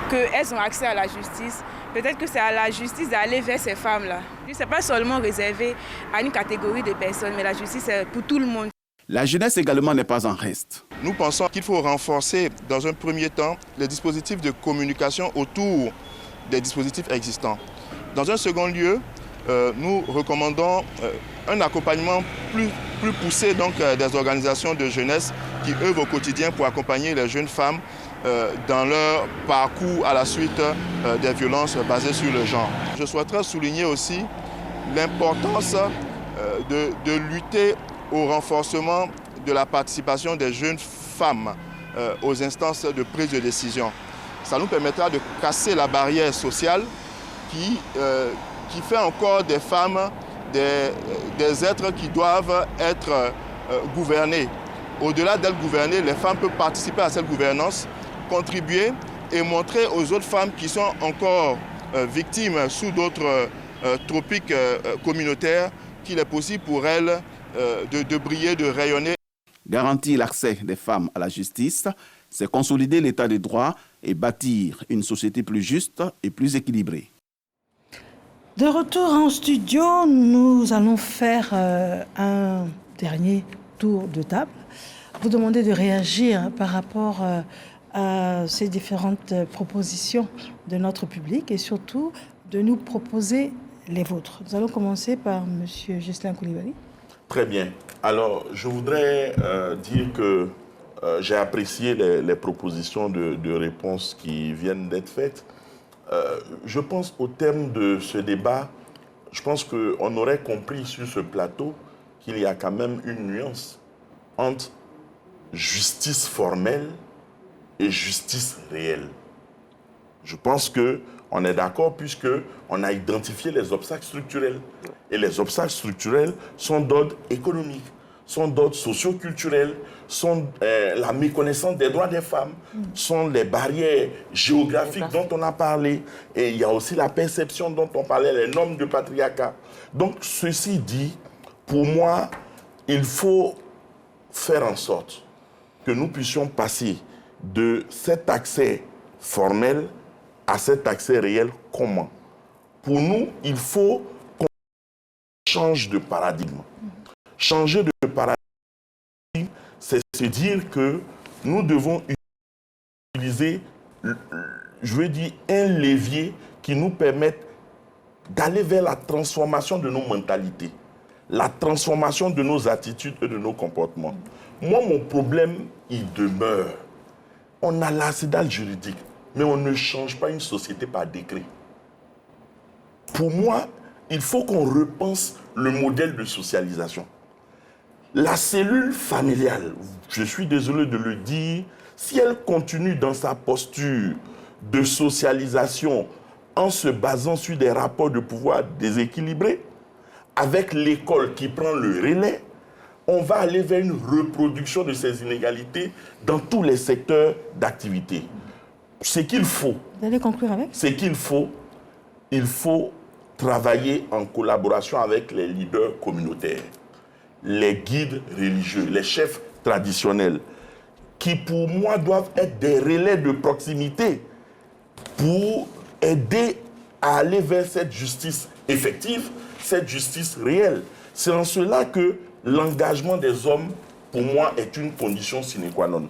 qu'elles ont accès à la justice, peut-être que c'est à la justice d'aller vers ces femmes-là. Ce n'est pas seulement réservé à une catégorie de personnes, mais la justice est pour tout le monde. La jeunesse également n'est pas en reste. Nous pensons qu'il faut renforcer dans un premier temps les dispositifs de communication autour des dispositifs existants. Dans un second lieu, nous recommandons un accompagnement plus poussé donc, des organisations de jeunesse qui œuvrent au quotidien pour accompagner les jeunes femmes dans leur parcours à la suite des violences basées sur le genre. Je souhaiterais souligner aussi l'importance de lutter au renforcement de la participation des jeunes femmes aux instances de prise de décision. Ça nous permettra de casser la barrière sociale qui fait encore des femmes des êtres qui doivent être gouvernés. Au-delà d'être gouvernées, les femmes peuvent participer à cette gouvernance, contribuer et montrer aux autres femmes qui sont encore victimes sous d'autres tropiques communautaires qu'il est possible pour elles de briller, de rayonner. Garantir l'accès des femmes à la justice, c'est consolider l'état de droit et bâtir une société plus juste et plus équilibrée. De retour en studio, nous allons faire un dernier tour de table. Vous demandez de réagir par rapport à ces différentes propositions de notre public et surtout de nous proposer les vôtres. Nous allons commencer par M. Ghislain Coulibaly. Très bien. Alors, je voudrais dire que j'ai apprécié les propositions de réponse qui viennent d'être faites. Je pense au terme de ce débat, je pense qu'on aurait compris sur ce plateau qu'il y a quand même une nuance entre justice formelle et justice réelle. Je pense qu'on est d'accord puisqu'on a identifié les obstacles structurels. Et les obstacles structurels sont d'ordre économique, sont d'ordre socio-culturel, sont la méconnaissance des droits des femmes, sont les barrières géographiques dont on a parlé. Et il y a aussi la perception dont on parlait, les normes de patriarcat. Donc, ceci dit, pour moi, il faut faire en sorte que nous puissions passer de cet accès formel à cet accès réel. Comment? Pour nous, il faut qu'on change de paradigme. Changer de paradigme, c'est se dire que nous devons utiliser, je veux dire, un levier qui nous permette d'aller vers la transformation de nos mentalités, la transformation de nos attitudes et de nos comportements. Moi, mon problème, il demeure. On a l'arsenal juridique, mais on ne change pas une société par décret. Pour moi, il faut qu'on repense le modèle de socialisation. La cellule familiale, je suis désolé de le dire, si elle continue dans sa posture de socialisation en se basant sur des rapports de pouvoir déséquilibrés, avec l'école qui prend le relais, on va aller vers une reproduction de ces inégalités dans tous les secteurs d'activité. Ce qu'il faut, vous allez conclure avec? C'est qu'il faut, il faut travailler en collaboration avec les leaders communautaires, les guides religieux, les chefs traditionnels, qui pour moi doivent être des relais de proximité pour aider à aller vers cette justice effective, cette justice réelle. C'est en cela que l'engagement des hommes, pour moi, est une condition sine qua non.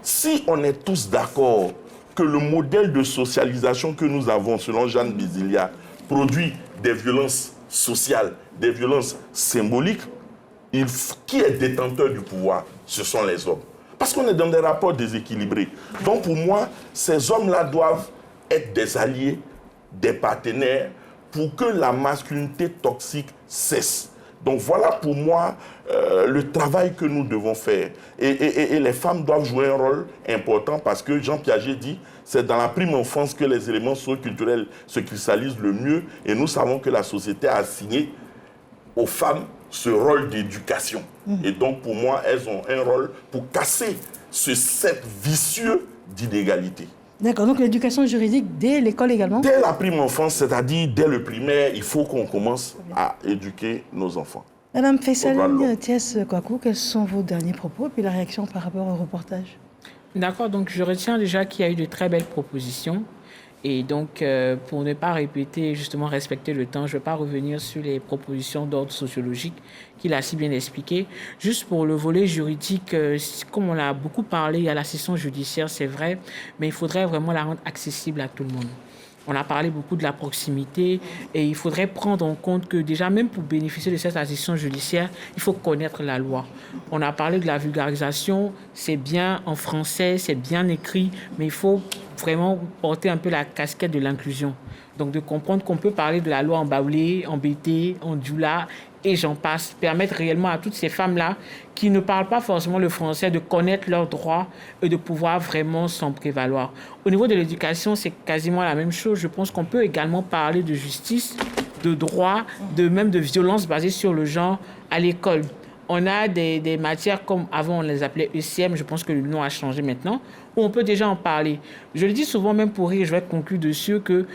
Si on est tous d'accord que le modèle de socialisation que nous avons, selon Jeanne Bizilia, produit des violences sociales, des violences symboliques, qui est détenteur du pouvoir? Ce sont les hommes. Parce qu'on est dans des rapports déséquilibrés. Donc pour moi, ces hommes-là doivent être des alliés, des partenaires, pour que la masculinité toxique cesse. Donc voilà pour moi le travail que nous devons faire. Et les femmes doivent jouer un rôle important parce que Jean Piaget dit c'est dans la prime enfance que les éléments socio-culturels se cristallisent le mieux. Et nous savons que la société a assigné aux femmes ce rôle d'éducation. Et donc pour moi, elles ont un rôle pour casser ce cercle vicieux d'inégalité. D'accord, donc l'éducation juridique dès l'école également? Dès la prime enfance, c'est-à-dire dès le primaire, il faut qu'on commence à éduquer nos enfants. Madame Fessaline Thiès Kwaku, quels sont vos derniers propos et puis la réaction par rapport au reportage? D'accord, donc je retiens déjà qu'il y a eu de très belles propositions. Et donc, pour ne pas répéter, justement respecter le temps, je ne vais pas revenir sur les propositions d'ordre sociologique qu'il a si bien expliqué. Juste pour le volet juridique, comme on a beaucoup parlé, il y a l'assistance judiciaire, c'est vrai, mais il faudrait vraiment la rendre accessible à tout le monde. On a parlé beaucoup de la proximité et il faudrait prendre en compte que déjà, même pour bénéficier de cette assistance judiciaire, il faut connaître la loi. On a parlé de la vulgarisation, c'est bien en français, c'est bien écrit, mais il faut vraiment porter un peu la casquette de l'inclusion. Donc de comprendre qu'on peut parler de la loi en baoulé, en bété, en djoula, et j'en passe, permettre réellement à toutes ces femmes-là qui ne parlent pas forcément le français de connaître leurs droits et de pouvoir vraiment s'en prévaloir. Au niveau de l'éducation, c'est quasiment la même chose. Je pense qu'on peut également parler de justice, de droit, même de violence basée sur le genre à l'école. On a des matières comme avant on les appelait ECM, je pense que le nom a changé maintenant, où on peut déjà en parler. Je le dis souvent, même pour rire, je vais conclure dessus, que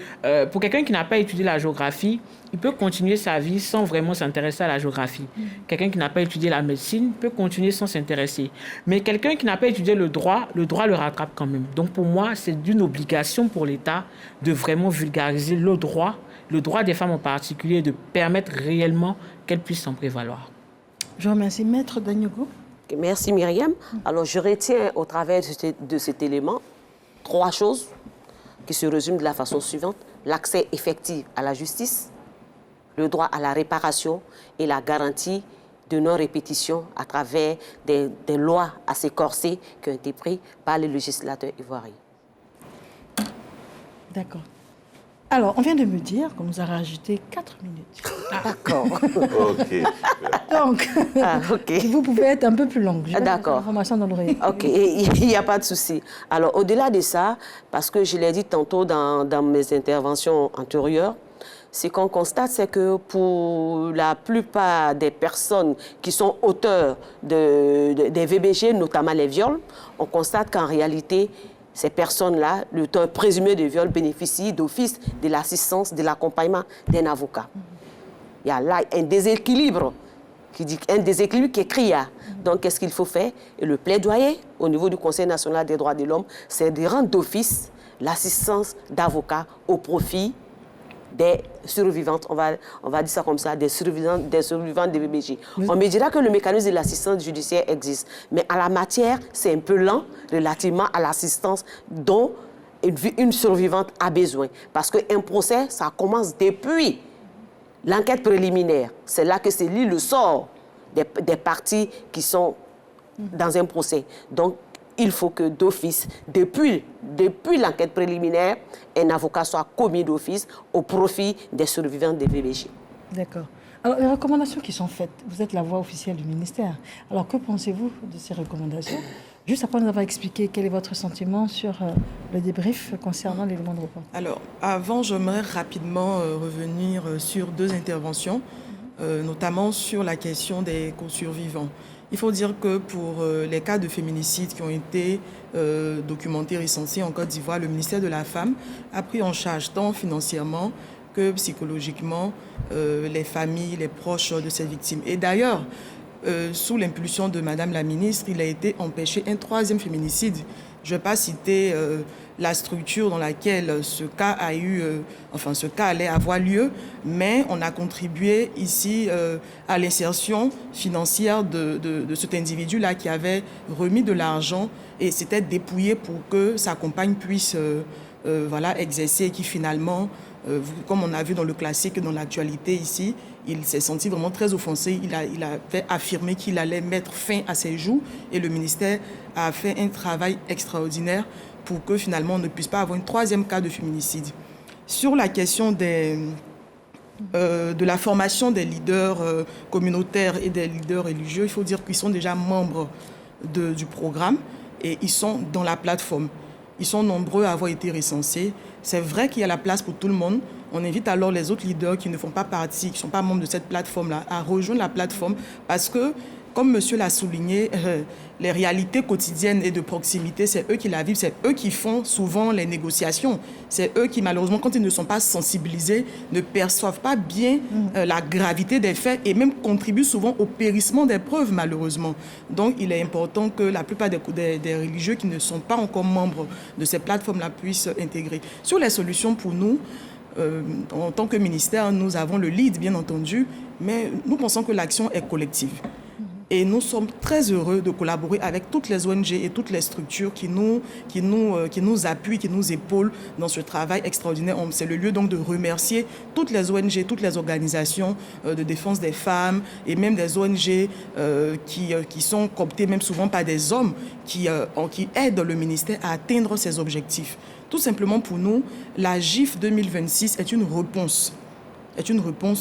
pour quelqu'un qui n'a pas étudié la géographie, il peut continuer sa vie sans vraiment s'intéresser à la géographie. Quelqu'un qui n'a pas étudié la médecine peut continuer sans s'intéresser. Mais quelqu'un qui n'a pas étudié le droit le rattrape quand même. Donc pour moi, c'est d'une obligation pour l'État de vraiment vulgariser le droit des femmes en particulier, de permettre réellement qu'elles puissent s'en prévaloir. Je vous remercie. Maître Dagnogo. Merci Myriam. Alors je retiens au travers de cet élément 3 choses qui se résument de la façon suivante. L'accès effectif à la justice, le droit à la réparation et la garantie de non-répétition à travers des lois assez corsées qui ont été prises par les législateurs ivoiriens. D'accord. Alors, on vient de me dire qu'on nous a rajouté 4 minutes. D'accord. OK. Donc, vous pouvez être un peu plus longue. D'accord. L'information dans l'oreille. OK, il n'y a pas de souci. Alors, au-delà de ça, parce que je l'ai dit tantôt dans mes interventions antérieures, ce qu'on constate, c'est que pour la plupart des personnes qui sont auteurs des VBG, notamment les viols, on constate qu'en réalité, ces personnes-là, l'auteur présumé de viol, bénéficient d'office de l'assistance, de l'accompagnement d'un avocat. Il y a là un déséquilibre qui est criard. Donc, qu'est-ce qu'il faut faire? Et le plaidoyer au niveau du Conseil national des droits de l'homme, c'est de rendre d'office l'assistance d'avocats au profit des survivantes, on va dire ça comme ça, des survivantes des VBG. On me dira que le mécanisme de l'assistance judiciaire existe, mais à la matière, c'est un peu lent relativement à l'assistance dont une survivante a besoin. Parce qu'un procès, ça commence depuis l'enquête préliminaire. C'est là que se lit le sort des parties qui sont dans un procès. Donc, il faut que d'office, depuis l'enquête préliminaire, un avocat soit commis d'office au profit des survivants des VBG. D'accord. Alors, les recommandations qui sont faites, vous êtes la voix officielle du ministère. Alors, que pensez-vous de ces recommandations? Juste après nous avoir expliqué quel est votre sentiment sur le débrief concernant l'élément de report. Alors, avant, j'aimerais rapidement revenir sur 2 interventions, notamment sur la question des co-survivants. Il faut dire que pour les cas de féminicide qui ont été documentés, recensés en Côte d'Ivoire, le ministère de la Femme a pris en charge tant financièrement que psychologiquement les familles, les proches de ces victimes. Et d'ailleurs, sous l'impulsion de Madame la ministre, il a été empêché un 3e féminicide. Je ne vais pas citer la structure dans laquelle ce cas allait avoir lieu, mais on a contribué ici à l'insertion financière de cet individu-là qui avait remis de l'argent et s'était dépouillé pour que sa compagne puisse exercer et qui finalement, comme on a vu dans le classique et dans l'actualité ici, il s'est senti vraiment très offensé. Il avait affirmé qu'il allait mettre fin à ses jours et le ministère a fait un travail extraordinaire pour que finalement on ne puisse pas avoir un 3e cas de féminicide. Sur la question de la formation des leaders communautaires et des leaders religieux, il faut dire qu'ils sont déjà membres du programme et ils sont dans la plateforme. Ils sont nombreux à avoir été recensés. C'est vrai qu'il y a la place pour tout le monde. On invite alors les autres leaders qui ne font pas partie, qui ne sont pas membres de cette plateforme-là, à rejoindre la plateforme parce que, comme monsieur l'a souligné, les réalités quotidiennes et de proximité, c'est eux qui la vivent, c'est eux qui font souvent les négociations. C'est eux qui, malheureusement, quand ils ne sont pas sensibilisés, ne perçoivent pas bien la gravité des faits et même contribuent souvent au périssement des preuves, malheureusement. Donc, il est important que la plupart des religieux qui ne sont pas encore membres de ces plateformes-là puissent intégrer. Sur les solutions pour nous, en tant que ministère, nous avons le lead, bien entendu, mais nous pensons que l'action est collective. Et nous sommes très heureux de collaborer avec toutes les ONG et toutes les structures qui nous appuient, qui nous épaulent dans ce travail extraordinaire. C'est le lieu donc de remercier toutes les ONG, toutes les organisations de défense des femmes et même des ONG qui sont cooptées même souvent par des hommes qui aident le ministère à atteindre ses objectifs. Tout simplement pour nous, la GIF 2026 est une réponse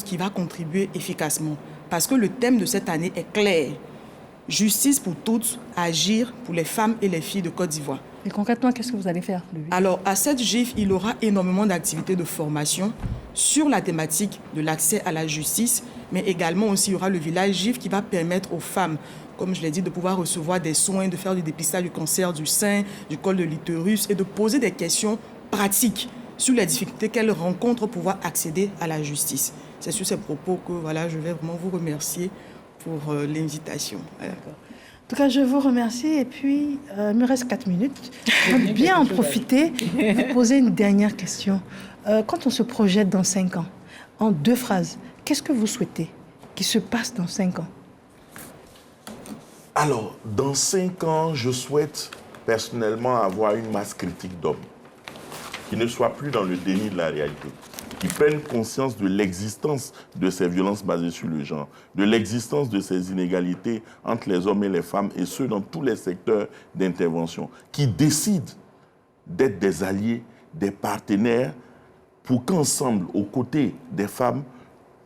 qui va contribuer efficacement. Parce que le thème de cette année est clair. Justice pour toutes, agir pour les femmes et les filles de Côte d'Ivoire. Et concrètement, qu'est-ce que vous allez faire? Alors, à cette GIF, il y aura énormément d'activités de formation sur la thématique de l'accès à la justice, mais également aussi, il y aura le village GIF qui va permettre aux femmes, comme je l'ai dit, de pouvoir recevoir des soins, de faire du dépistage du cancer du sein, du col de l'utérus et de poser des questions pratiques sur les difficultés qu'elles rencontrent pour pouvoir accéder à la justice. C'est sur ces propos que je vais vraiment vous remercier pour l'invitation. En tout cas, je vous remercie. Et puis, il me reste 4 minutes. Je vais bien en profiter et vous poser une dernière question. Quand on se projette dans 5 ans, en 2 phrases, qu'est-ce que vous souhaitez qu'il se passe dans 5 ans? Alors, dans 5 ans, je souhaite personnellement avoir une masse critique d'hommes qui ne soient plus dans le déni de la réalité, qui prennent conscience de l'existence de ces violences basées sur le genre, de l'existence de ces inégalités entre les hommes et les femmes, et ce, dans tous les secteurs d'intervention, qui décident d'être des alliés, des partenaires, pour qu'ensemble, aux côtés des femmes,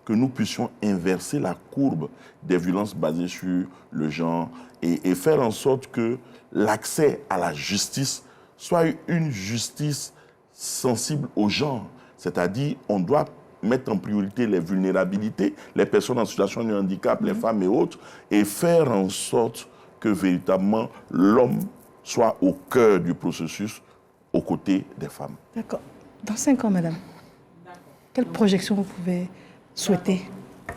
que nous puissions inverser la courbe des violences basées sur le genre et faire en sorte que l'accès à la justice soit une justice sensible au genre. C'est-à-dire, on doit mettre en priorité les vulnérabilités, les personnes en situation de handicap, les femmes et autres, et faire en sorte que véritablement l'homme soit au cœur du processus, aux côtés des femmes. D'accord. Dans 5 ans, madame, quelle projection vous pouvez souhaiter?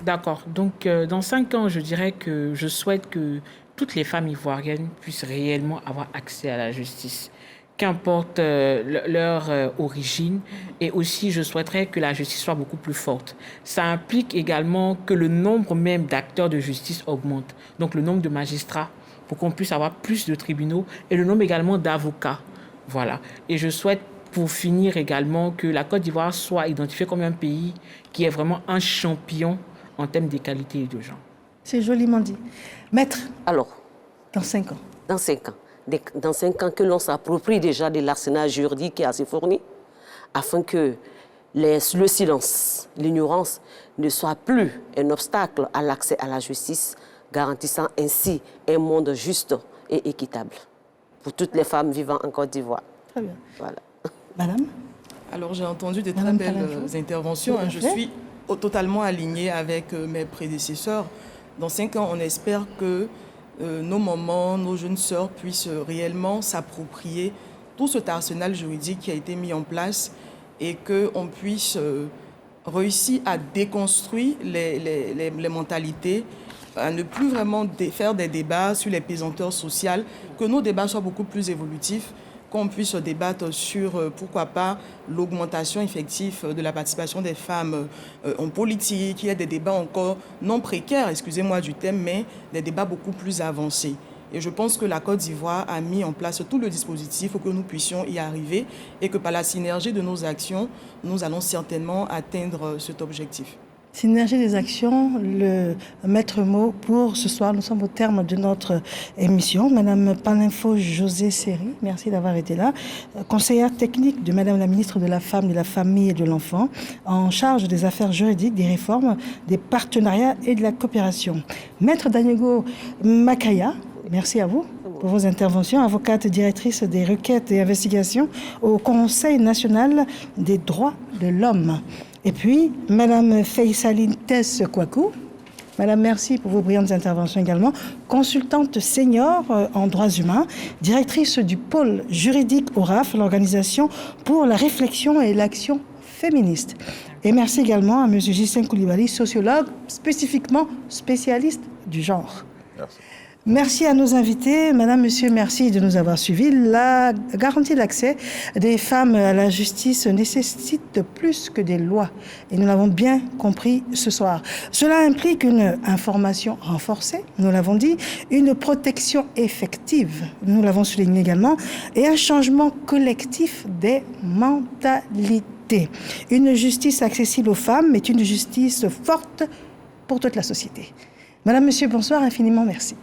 D'accord. Donc, dans 5 ans, je dirais que je souhaite que toutes les femmes ivoiriennes puissent réellement avoir accès à la justice, qu'importe leur origine. Et aussi, je souhaiterais que la justice soit beaucoup plus forte. Ça implique également que le nombre même d'acteurs de justice augmente. Donc, le nombre de magistrats, pour qu'on puisse avoir plus de tribunaux, et le nombre également d'avocats. Voilà. Et je souhaite, pour finir également, que la Côte d'Ivoire soit identifiée comme un pays qui est vraiment un champion en termes d'égalité et de genre. C'est joliment dit. Maître, alors, dans 5 ans. Dans 5 ans. Dans 5 ans, que l'on s'approprie déjà de l'arsenal juridique qui est assez fourni, afin que le silence, l'ignorance ne soit plus un obstacle à l'accès à la justice, garantissant ainsi un monde juste et équitable pour toutes les femmes vivant en Côte d'Ivoire. Très bien. Voilà. Madame? Alors, j'ai entendu de très belles interventions. Je suis totalement alignée avec mes prédécesseurs. Dans 5 ans, on espère que nos mamans, nos jeunes sœurs puissent réellement s'approprier tout cet arsenal juridique qui a été mis en place et qu'on puisse réussir à déconstruire les mentalités, à ne plus vraiment faire des débats sur les pesanteurs sociales, que nos débats soient beaucoup plus évolutifs, qu'on puisse débattre sur, pourquoi pas, l'augmentation effective de la participation des femmes en politique. Il y a des débats encore non précaires, excusez-moi du thème, mais des débats beaucoup plus avancés. Et je pense que la Côte d'Ivoire a mis en place tout le dispositif pour que nous puissions y arriver et que par la synergie de nos actions, nous allons certainement atteindre cet objectif. Synergie des actions, le maître mot pour ce soir. Nous sommes au terme de notre émission. Madame Palinfo José Seri, merci d'avoir été là. Conseillère technique de Madame la ministre de la Femme, de la Famille et de l'Enfant, en charge des affaires juridiques, des réformes, des partenariats et de la coopération. Maître Daniego Makaya, merci à vous pour vos interventions. Avocate directrice des requêtes et investigations au Conseil national des droits de l'homme. Et puis, Madame Faysaline Tess Kouakou. Madame, merci pour vos brillantes interventions également. Consultante senior en droits humains, directrice du pôle juridique au RAF, l'Organisation pour la réflexion et l'action féministe. Et merci également à M. Gisèle Koulibaly, sociologue, spécifiquement spécialiste du genre. Merci. Merci à nos invités. Madame, Monsieur, merci de nous avoir suivis. La garantie d'accès des femmes à la justice nécessite plus que des lois. Et nous l'avons bien compris ce soir. Cela implique une information renforcée, nous l'avons dit, une protection effective, nous l'avons souligné également, et un changement collectif des mentalités. Une justice accessible aux femmes est une justice forte pour toute la société. Madame, Monsieur, bonsoir, infiniment merci.